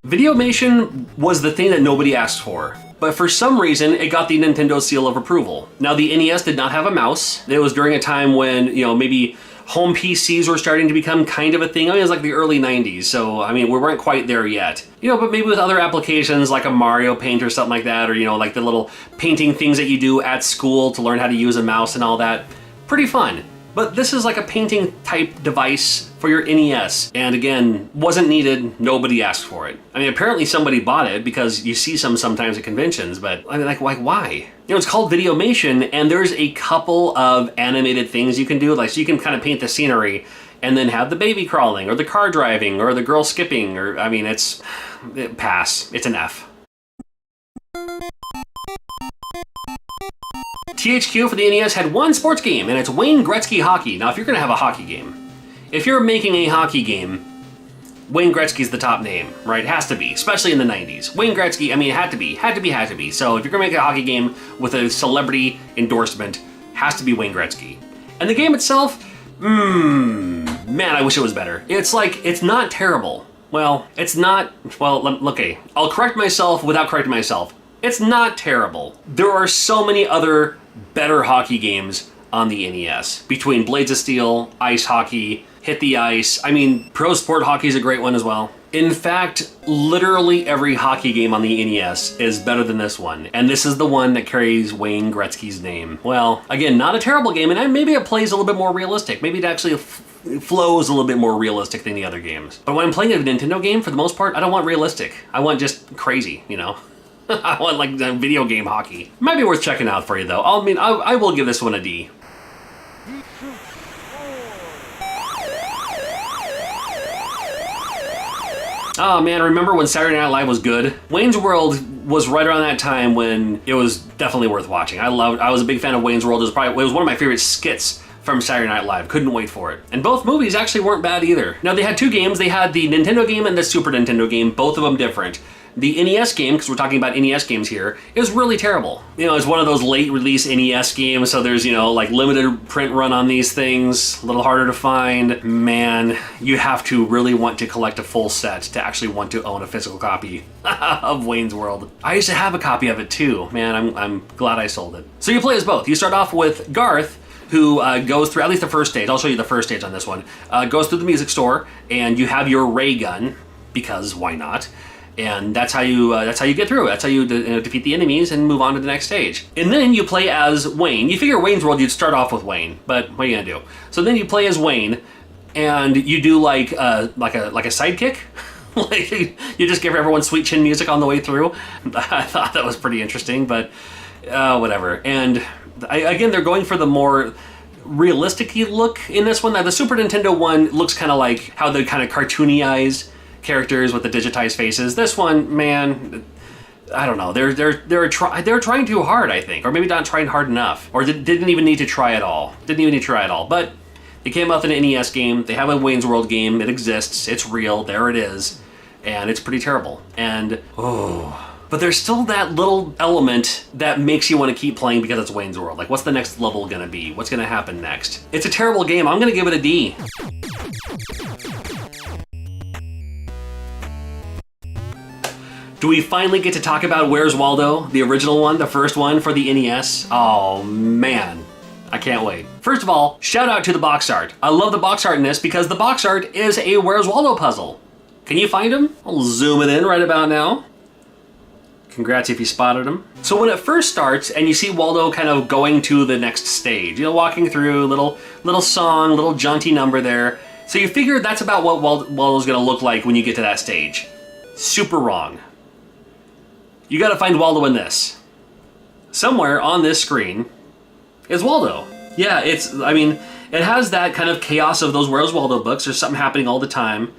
Videomation was the thing that nobody asked for, but for some reason it got the Nintendo seal of approval. Now, the NES did not have a mouse. It was during a time when, you know, maybe home PCs were starting to become kind of a thing. I mean, it was like the early 90s, so I mean, we weren't quite there yet. You know, but maybe with other applications like a Mario Paint or something like that, or, you know, like the little painting things that you do at school to learn how to use a mouse and all that. Pretty fun. But this is like a painting type device for your NES. And again, wasn't needed, nobody asked for it. I mean, apparently somebody bought it because you see some sometimes at conventions, but I mean, like why? You know, it's called Videomation, and there's a couple of animated things you can do. Like, so you can kind of paint the scenery and then have the baby crawling or the car driving or the girl skipping, or, I mean, pass. It's an F. THQ for the NES had one sports game, and it's Wayne Gretzky Hockey. Now, if you're going to have a hockey game, if you're making a hockey game, Wayne Gretzky's the top name, right? Has to be, especially in the 90s. Wayne Gretzky, I mean, had to be. So if you're going to make a hockey game with a celebrity endorsement, has to be Wayne Gretzky. And the game itself, man, I wish it was better. It's like, it's not terrible. Well, it's not, well, okay, I'll correct myself without correcting myself. It's not terrible. There are so many other better hockey games on the NES. Between Blades of Steel, Ice Hockey, Hit the Ice. I mean, Pro Sport Hockey is a great one as well. In fact, literally every hockey game on the NES is better than this one. And this is the one that carries Wayne Gretzky's name. Well, again, not a terrible game, and maybe it plays a little bit more realistic. Maybe it actually flows a little bit more realistic than the other games. But when I'm playing a Nintendo game, for the most part, I don't want realistic. I want just crazy, you know? I want like video game hockey. Might be worth checking out for you though. I will give this one a D. Oh man, remember when Saturday Night Live was good? Wayne's World was right around that time when it was definitely worth watching. I was a big fan of Wayne's World. It was one of my favorite skits from Saturday Night Live. Couldn't wait for it. And both movies actually weren't bad either. Now they had two games. They had the Nintendo game and the Super Nintendo game, both of them different. The NES game, because we're talking about NES games here, is really terrible. You know, it's one of those late release NES games, so there's, you know, like limited print run on these things, a little harder to find. Man, you have to really want to collect a full set to actually want to own a physical copy of Wayne's World. I used to have a copy of it too. Man, I'm glad I sold it. So you play as both. You start off with Garth, who goes through, at least the first stage, I'll show you the first stage on this one, goes through the music store, and you have your ray gun, because why not? And that's how you get through. That's how you defeat the enemies and move on to the next stage. And then you play as Wayne. You figure Wayne's World, you'd start off with Wayne, but what are you gonna do? So then you play as Wayne, and you do like a sidekick. Like you just give everyone sweet chin music on the way through. I thought that was pretty interesting, but whatever. And again, they're going for the more realistic look in this one. Now the Super Nintendo one looks kind of like how they kind of cartoonized characters with the digitized faces. This one, man, I don't know. They're trying too hard, I think, or maybe not trying hard enough, or didn't even need to try at all. But they came out with an NES game. They have a Wayne's World game. It exists. It's real. There it is, and it's pretty terrible. And but there's still that little element that makes you want to keep playing because it's Wayne's World. Like, what's the next level gonna be? What's gonna happen next? It's a terrible game. I'm gonna give it a D. Do we finally get to talk about Where's Waldo? The original one, the first one for the NES? Oh man, I can't wait. First of all, shout out to the box art. I love the box art in this because the box art is a Where's Waldo puzzle. Can you find him? I'll zoom it in right about now. Congrats if you spotted him. So when it first starts and you see Waldo kind of going to the next stage, you know, walking through, little song, little jaunty number there. So you figure that's about what Waldo's gonna look like when you get to that stage. Super wrong. You gotta find Waldo in this. Somewhere on this screen is Waldo. Yeah, it has that kind of chaos of those Where's Waldo books. There's something happening all the time.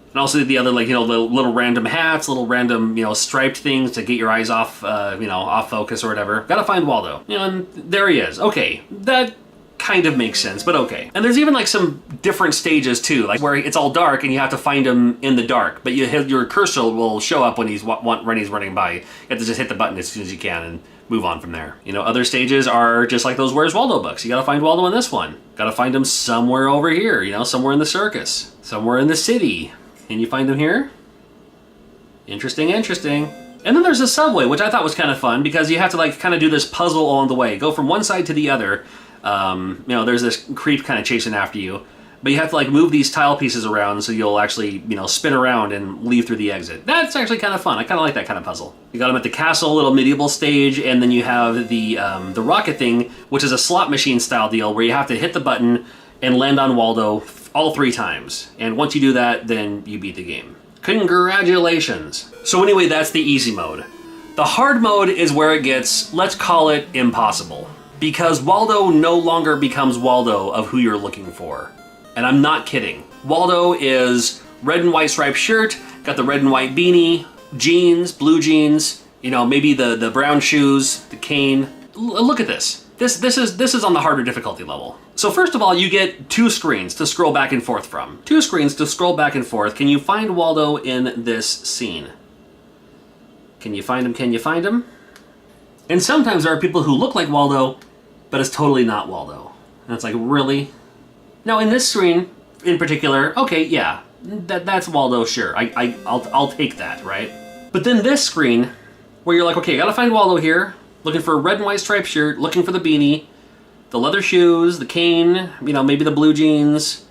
And also the other, like, you know, the little random hats, little random, you know, striped things to get your eyes off, off focus or whatever. Gotta find Waldo. You know, and there he is. Okay, that kind of makes sense, but okay. And there's even like some different stages too, like where it's all dark and you have to find him in the dark, but your cursor will show up when he's running by. You have to just hit the button as soon as you can and move on from there. You know, other stages are just like those Where's Waldo books. You gotta find Waldo in this one. Gotta find him somewhere over here, you know, somewhere in the circus, somewhere in the city. Can you find him here? Interesting. And then there's a subway, which I thought was kind of fun because you have to like kind of do this puzzle along the way, go from one side to the other. There's this creep kind of chasing after you, but you have to like move these tile pieces around so you'll actually, you know, spin around and leave through the exit. That's actually kind of fun. I kind of like that kind of puzzle. You got them at the castle, little medieval stage, and then you have the rocket thing, which is a slot machine style deal where you have to hit the button and land on Waldo all 3 times. And once you do that, then you beat the game. Congratulations. So anyway, that's the easy mode. The hard mode is where it gets, let's call it, impossible. Because Waldo no longer becomes Waldo of who you're looking for. And I'm not kidding. Waldo is red and white striped shirt, got the red and white beanie, jeans, blue jeans, you know, maybe the brown shoes, the cane. Look at this. This is on the harder difficulty level. So first of all, you get 2 screens to scroll back and forth from. 2 screens to scroll back and forth. Can you find Waldo in this scene? Can you find him? And sometimes there are people who look like Waldo, but it's totally not Waldo. And it's like, really? Now in this screen in particular, okay, yeah, that's Waldo, sure. I'll take that, right? But then this screen, where you're like, okay, I gotta find Waldo here, looking for a red and white striped shirt, looking for the beanie, the leather shoes, the cane, you know, maybe the blue jeans.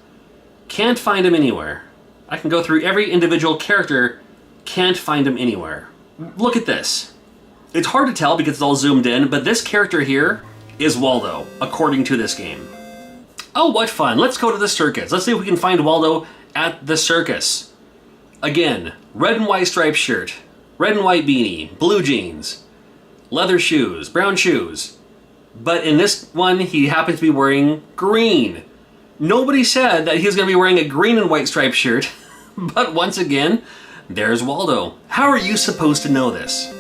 Can't find him anywhere. I can go through every individual character, can't find him anywhere. Look at this. It's hard to tell because it's all zoomed in, but this character here is Waldo, according to this game. Oh, what fun. Let's go to the circus. Let's see if we can find Waldo at the circus. Again, red and white striped shirt, red and white beanie, blue jeans, leather shoes, brown shoes. But in this one, he happens to be wearing green. Nobody said that he's going to be wearing a green and white striped shirt, but once again, there's Waldo. How are you supposed to know this?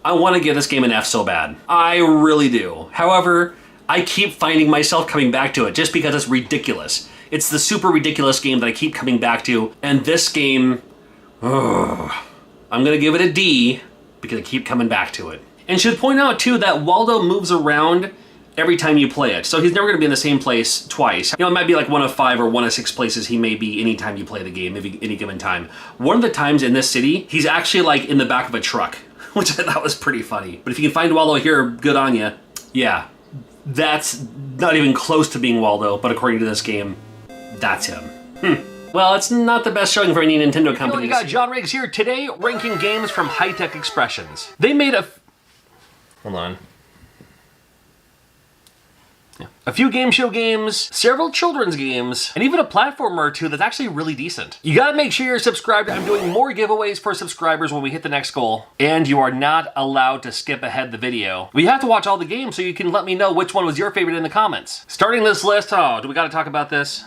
I want to give this game an F so bad. I really do. However, I keep finding myself coming back to it just because it's ridiculous. It's the super ridiculous game that I keep coming back to, and this game, I'm going to give it a D because I keep coming back to it. And should point out too that Waldo moves around every time you play it. So he's never going to be in the same place twice. You know, it might be like 1 of 5 or 1 of 6 places he may be anytime you play the game, maybe any given time. One of the times in this city, he's actually like in the back of a truck, which I thought was pretty funny. But if you can find Waldo here, good on you. Yeah, that's not even close to being Waldo, but according to this game, that's him. Well, it's not the best showing for any Nintendo company. You got John Riggs here today, ranking games from High-Tech Expressions. They made a... Hold on. Yeah. A few game show games, several children's games, and even a platformer or two that's actually really decent. You gotta make sure you're subscribed. I'm doing more giveaways for subscribers when we hit the next goal, and you are not allowed to skip ahead the video. We have to watch all the games so you can let me know which one was your favorite in the comments. Starting this list, oh, do we gotta talk about this?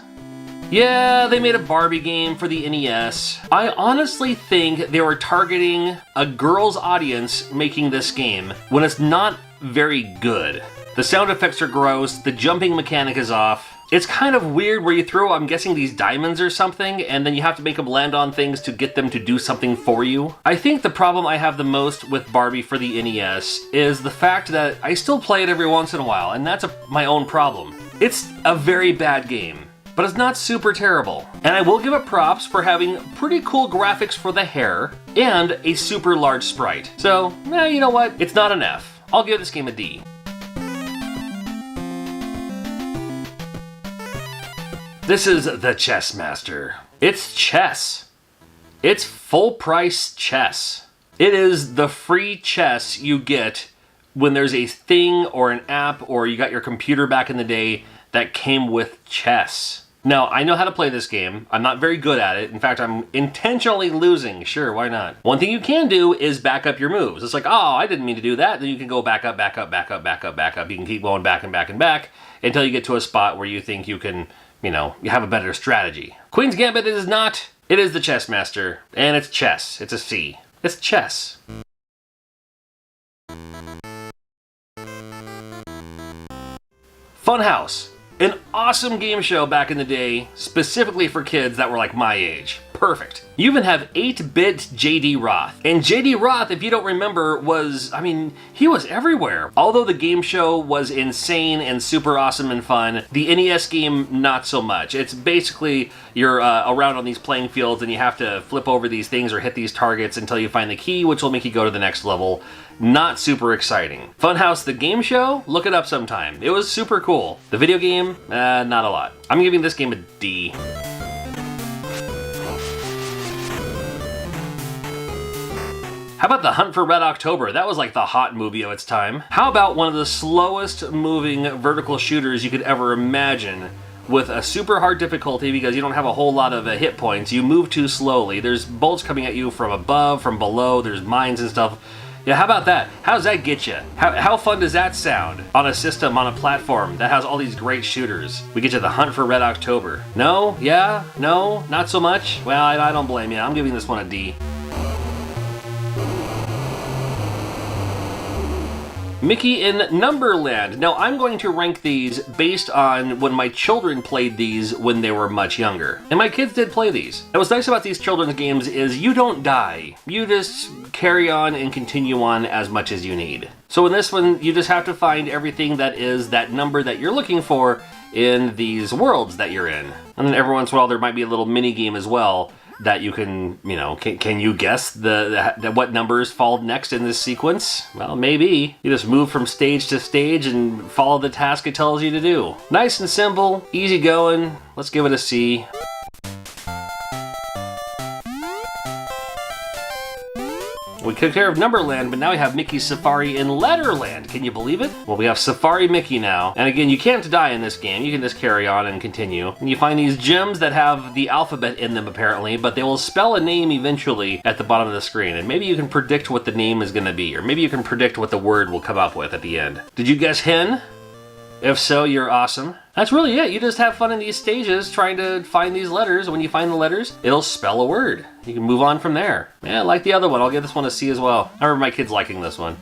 Yeah, they made a Barbie game for the NES. I honestly think they were targeting a girl's audience making this game when it's not very good. The sound effects are gross, the jumping mechanic is off. It's kind of weird where you throw, I'm guessing, these diamonds or something, and then you have to make them land on things to get them to do something for you. I think the problem I have the most with Barbie for the NES is the fact that I still play it every once in a while, and that's my own problem. It's a very bad game, but it's not super terrible. And I will give it props for having pretty cool graphics for the hair and a super large sprite. So, you know what? It's not an F. I'll give this game a D. This is the Chess Master. It's chess. It's full price chess. It is the free chess you get when there's a thing or an app or you got your computer back in the day that came with chess. Now, I know how to play this game. I'm not very good at it. In fact, I'm intentionally losing. Sure, why not? One thing you can do is back up your moves. It's like, oh, I didn't mean to do that. Then you can go back up, back up, back up, back up, back up. You can keep going back and back and back until you get to a spot where you think you can, you have a better strategy. Queen's Gambit is not. It is the Chess Master, and it's chess. It's a C. It's chess. Funhouse. An awesome game show back in the day, specifically for kids that were like my age. Perfect. You even have 8-bit J.D. Roth. And J.D. Roth, if you don't remember, he was everywhere. Although the game show was insane and super awesome and fun, the NES game, not so much. It's basically you're around on these playing fields and you have to flip over these things or hit these targets until you find the key, which will make you go to the next level. Not super exciting. Funhouse, the game show, look it up sometime. It was super cool. The video game, not a lot. I'm giving this game a D. How about The Hunt for Red October? That was like the hot movie of its time. How about one of the slowest moving vertical shooters you could ever imagine with a super hard difficulty because you don't have a whole lot of hit points. You move too slowly. There's bolts coming at you from above, from below, there's mines and stuff. Yeah, how about that? How does that get you? How fun does that sound on a system, on a platform that has all these great shooters? We get you The Hunt for Red October. No? Yeah? No? Not so much? Well, I don't blame you. I'm giving this one a D. Mickey in Numberland. Now, I'm going to rank these based on when my children played these when they were much younger. And my kids did play these. And what's nice about these children's games is you don't die. You just carry on and continue on as much as you need. So in this one, you just have to find everything that is that number that you're looking for in these worlds that you're in. And then every once in a while, there might be a little mini game as well that you can, can you guess what numbers fall next in this sequence? Well, maybe. You just move from stage to stage and follow the task it tells you to do. Nice and simple, easy going. Let's give it a C. We took care of Numberland, but now we have Mickey's Safari in Letterland. Can you believe it? Well, we have Safari Mickey now. And again, you can't die in this game. You can just carry on and continue. And you find these gems that have the alphabet in them, apparently, but they will spell a name eventually at the bottom of the screen. And maybe you can predict what the name is going to be, or maybe you can predict what the word will come up with at the end. Did you guess hen? If so, you're awesome. That's really it. You just have fun in these stages trying to find these letters. When you find the letters, it'll spell a word. You can move on from there. Yeah, like the other one. I'll give this one a C as well. I remember my kids liking this one.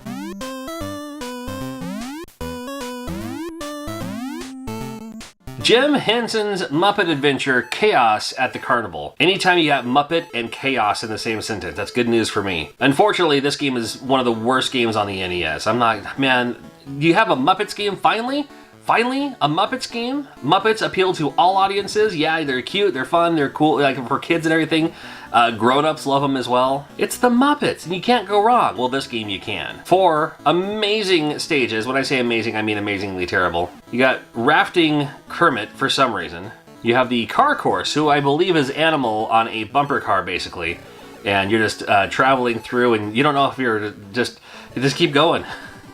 Jim Henson's Muppet Adventure Chaos at the Carnival. Anytime you got Muppet and Chaos in the same sentence, that's good news for me. Unfortunately, this game is one of the worst games on the NES. Man, you have a Muppets game finally? Finally, a Muppets game? Muppets appeal to all audiences. Yeah, they're cute, they're fun, they're cool, like for kids and everything. Grown-ups love them as well. It's the Muppets, and you can't go wrong. Well, this game you can. 4 amazing stages. When I say amazing, I mean amazingly terrible. You got Rafting Kermit for some reason. You have the car course, who I believe is Animal on a bumper car, basically. And you're just traveling through, and you don't know if you just keep going.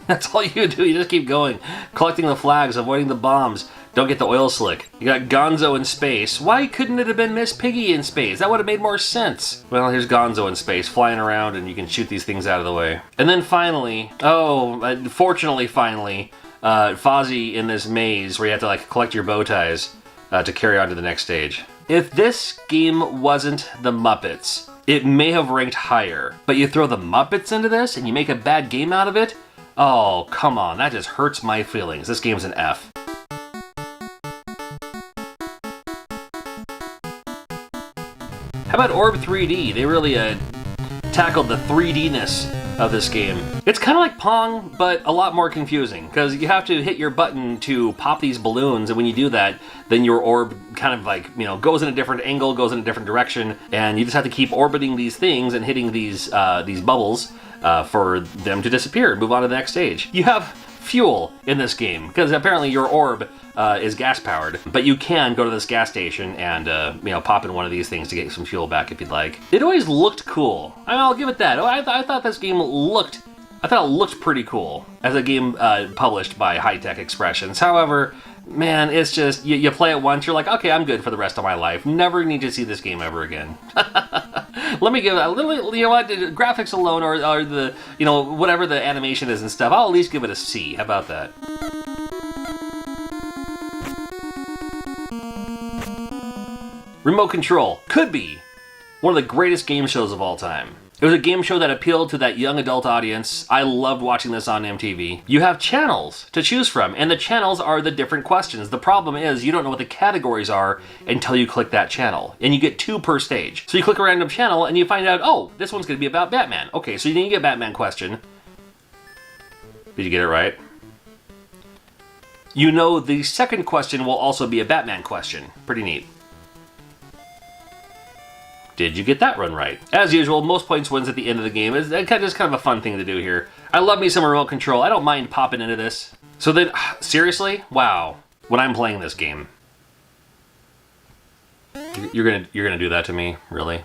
That's all you do, you just keep going. Collecting the flags, avoiding the bombs, don't get the oil slick. You got Gonzo in space. Why couldn't it have been Miss Piggy in space? That would have made more sense. Well, here's Gonzo in space, flying around, and you can shoot these things out of the way. And then finally, fortunately finally, Fozzie in this maze where you have to like collect your bow ties to carry on to the next stage. If this game wasn't the Muppets, it may have ranked higher. But you throw the Muppets into this and you make a bad game out of it? Oh, come on, that just hurts my feelings. This game's an F. How about Orb 3D? They really tackled the 3D-ness of this game. It's kind of like Pong, but a lot more confusing, because you have to hit your button to pop these balloons, and when you do that, then your orb kind of like, goes in a different angle, goes in a different direction, and you just have to keep orbiting these things and hitting these bubbles for them to disappear and move on to the next stage. You have fuel in this game, because apparently your orb is gas powered, but you can go to this gas station and pop in one of these things to get some fuel back if you'd like. It always looked cool. I'll give it that. I thought this game looked pretty cool as a game published by High Tech Expressions. However, man, it's just you play it once, you're like, okay, I'm good for the rest of my life. Never need to see this game ever again. Let me give it a little, the graphics alone, or the, whatever the animation is and stuff, I'll at least give it a C. How about that? Remote Control could be one of the greatest game shows of all time. It was a game show that appealed to that young adult audience. I loved watching this on MTV. You have channels to choose from, and the channels are the different questions. The problem is you don't know what the categories are until you click that channel, and you get 2 per stage. So you click a random channel, and you find out, oh, this one's going to be about Batman. Okay, so you didn't get a Batman question. Did you get it right? The second question will also be a Batman question. Pretty neat. Did you get that run right? As usual, most points wins at the end of the game. It's just kind of a fun thing to do here. I love me some remote control. I don't mind popping into this. So then, seriously? Wow. When I'm playing this game. You're gonna do that to me? Really?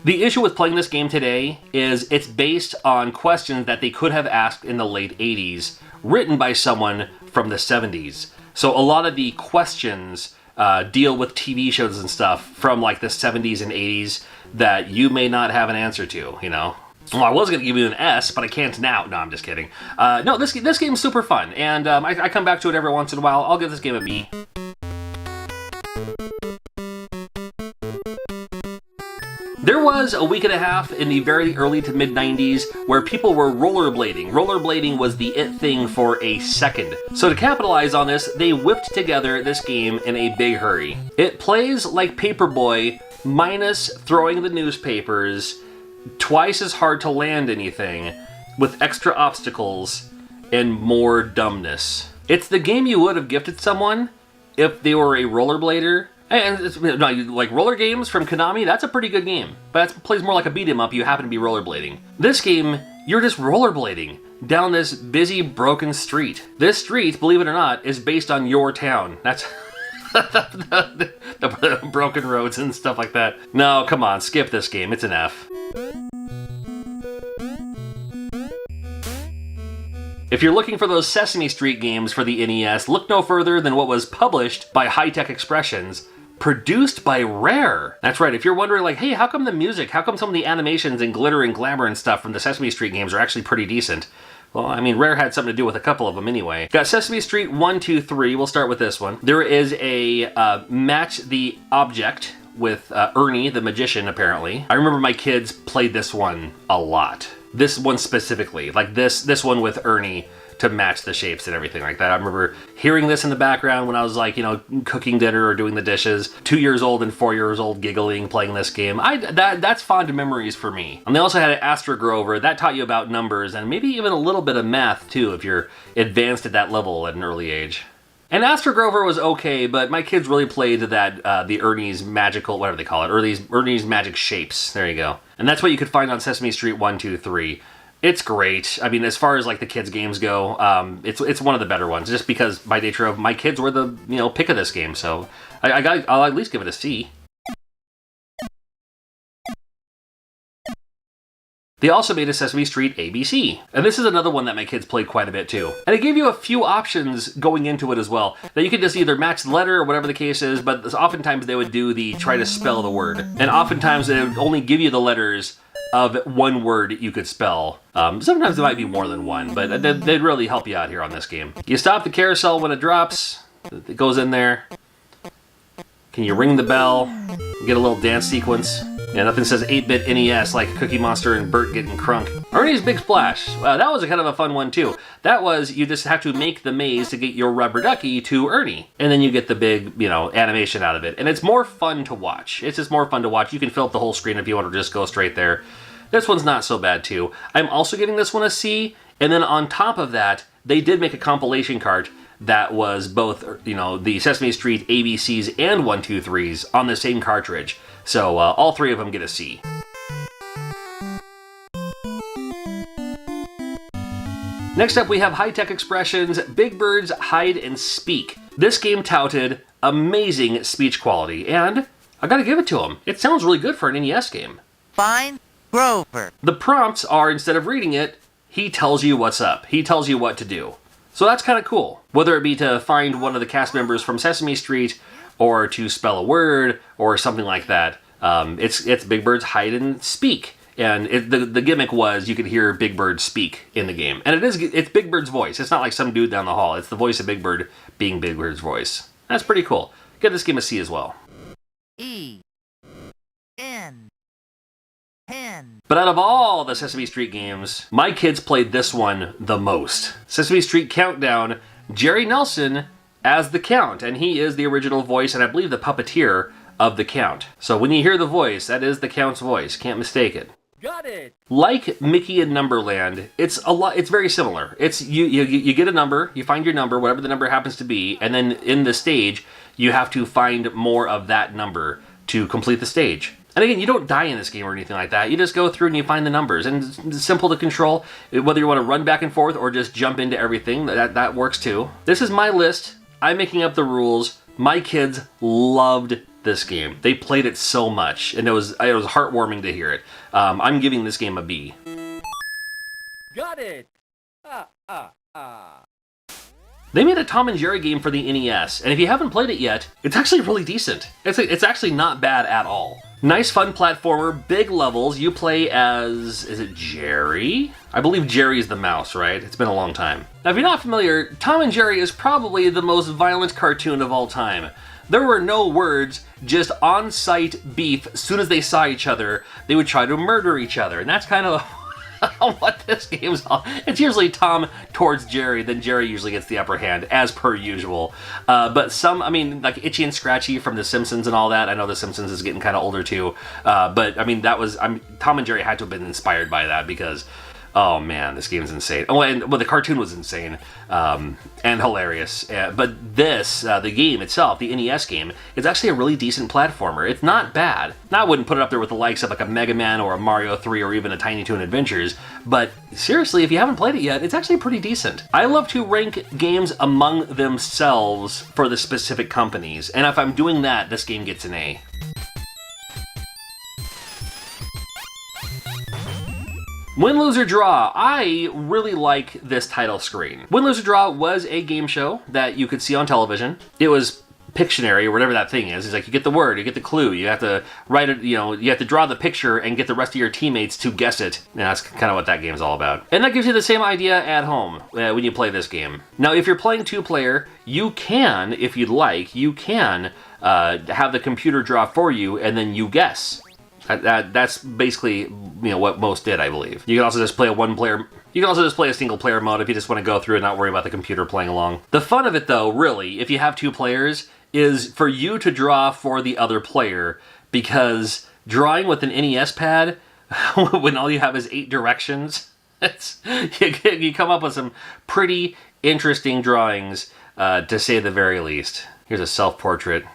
The issue with playing this game today is it's based on questions that they could have asked in the late 80s, written by someone from the 70s. So a lot of the questions deal with TV shows and stuff from like the 70s and 80s that you may not have an answer to, Well, I was going to give you an S, but I can't now. No, I'm just kidding. No, this game's super fun, and I come back to it every once in a while. I'll give this game a B. There was a week and a half in the very early to mid-90s where people were rollerblading. Rollerblading was the it thing for a second. So to capitalize on this, they whipped together this game in a big hurry. It plays like Paperboy, minus throwing the newspapers, twice as hard to land anything, with extra obstacles, and more dumbness. It's the game you would have gifted someone if they were a rollerblader. And like roller games from Konami, that's a pretty good game. But it plays more like a beat 'em up, you happen to be rollerblading. This game, you're just rollerblading down this busy, broken street. This street, believe it or not, is based on your town. That's the broken roads and stuff like that. No, come on, skip this game, it's an F. If you're looking for those Sesame Street games for the NES, look no further than what was published by High-Tech Expressions, produced by Rare. That's right, if you're wondering like, hey, how come the music, how come some of the animations and glitter and glamour and stuff from the Sesame Street games are actually pretty decent? Well, I mean, Rare had something to do with a couple of them anyway. Got Sesame Street 1, 2, 3. We'll start with this one. There is a match the object with Ernie, the magician, apparently. I remember my kids played this one a lot. This one specifically, like this one with Ernie to match the shapes and everything like that. I remember hearing this in the background when I was like, you know, cooking dinner or doing the dishes. 2 years old and 4 years old giggling, playing this game. That's fond memories for me. And they also had an Astra Grover. That taught you about numbers and maybe even a little bit of math too if you're advanced at that level at an early age. And Astra Grover was okay, but my kids really played that, the Ernie's magical, whatever they call it, Ernie's magic shapes. There you go. And that's what you could find on Sesame Street 1, 2, 3. It's great. I mean, as far as like the kids' games go, it's one of the better ones. Just because by nature of my kids were the pick of this game, so I'll at least give it a C. They also made a Sesame Street ABC, and this is another one that my kids played quite a bit too. And it gave you a few options going into it as well. Now you could just either match the letter or whatever the case is, but oftentimes they would do the try to spell the word, and oftentimes they would only give you the letters of one word you could spell. Sometimes it might be more than one, but they'd really help you out here on this game. You stop the carousel when it drops. It goes in there. Can you ring the bell? Get a little dance sequence. Yeah, nothing says 8-bit NES like Cookie Monster and Bert getting crunk. Ernie's Big Splash. That was a kind of a fun one too. That was, you just have to make the maze to get your rubber ducky to Ernie. And then you get the big, animation out of it. And it's more fun to watch. It's just more fun to watch. You can fill up the whole screen if you want to just go straight there. This one's not so bad too. I'm also giving this one a C. And then on top of that, they did make a compilation cart that was both, the Sesame Street ABCs and 1, 2, 3s on the same cartridge. So all three of them get a C. Next up we have High-Tech Expressions, Big Bird's Hide and Speak. This game touted amazing speech quality, and I gotta give it to them. It sounds really good for an NES game. Find Grover. The prompts are, instead of reading it, he tells you what's up. He tells you what to do. So that's kind of cool. Whether it be to find one of the cast members from Sesame Street, or to spell a word, or something like that. It's Big Bird's Hide and Speak. And the gimmick was you could hear Big Bird speak in the game. And it's Big Bird's voice. It's not like some dude down the hall. It's the voice of Big Bird being Big Bird's voice. That's pretty cool. Give this game a C as well. E. N. Pen. But out of all the Sesame Street games, my kids played this one the most. Sesame Street Countdown, Jerry Nelson as the Count, and he is the original voice and I believe the puppeteer of the Count. So when you hear the voice, that is the Count's voice. Can't mistake it. Got it. Like Mickey and Numberland, it's very similar. It's you get a number, you find your number, whatever the number happens to be, and then in the stage, you have to find more of that number to complete the stage. And again, you don't die in this game or anything like that. You just go through and you find the numbers. And it's simple to control. Whether you want to run back and forth or just jump into everything, that works too. This is my list. I'm making up the rules. My kids loved this game. They played it so much, and it was heartwarming to hear it. I'm giving this game a B. Got it. They made a Tom and Jerry game for the NES, and if you haven't played it yet, it's actually really decent. It's actually not bad at all. Nice fun platformer, big levels. You play as, is it Jerry? I believe Jerry's the mouse, right? It's been a long time. Now if you're not familiar, Tom and Jerry is probably the most violent cartoon of all time. There were no words, just on-site beef. As soon as they saw each other, they would try to murder each other, and that's kind of what this game's all. It's usually Tom towards Jerry, then Jerry usually gets the upper hand, as per usual. But some, like Itchy and Scratchy from The Simpsons and all that. I know The Simpsons is getting kind of older too. But Tom and Jerry had to have been inspired by that because, oh man, this game's insane. The cartoon was insane and hilarious. But this, the game itself, the NES game, is actually a really decent platformer. It's not bad. Now, I wouldn't put it up there with the likes of like a Mega Man or a Mario 3 or even a Tiny Toon Adventures. But seriously, if you haven't played it yet, it's actually pretty decent. I love to rank games among themselves for the specific companies. And if I'm doing that, this game gets an A. Win, Lose, or Draw. I really like this title screen. Win, Lose, or Draw was a game show that you could see on television. It was Pictionary or whatever that thing is. It's like you get the word, you get the clue, you have to write it, you know, you have to draw the picture and get the rest of your teammates to guess it. And that's kind of what that game's all about. And that gives you the same idea at home when you play this game. Now, if you're playing 2-player, you can, if you'd like, you can have the computer draw for you and then you guess. That's basically, you know, what most did, I believe. You can also just play a one-player. You can also just play a single-player mode if you just want to go through and not worry about the computer playing along. The fun of it, though, really, if you have 2 players, is for you to draw for the other player, because drawing with an NES pad, when all you have is 8 directions, you come up with some pretty interesting drawings, to say the very least. Here's a self-portrait.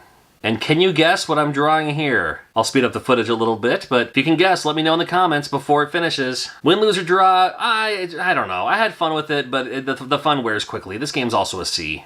And can you guess what I'm drawing here? I'll speed up the footage a little bit, but if you can guess, let me know in the comments before it finishes. Win, lose, or draw, I don't know. I had fun with it, but the fun wears quickly. This game's also a C.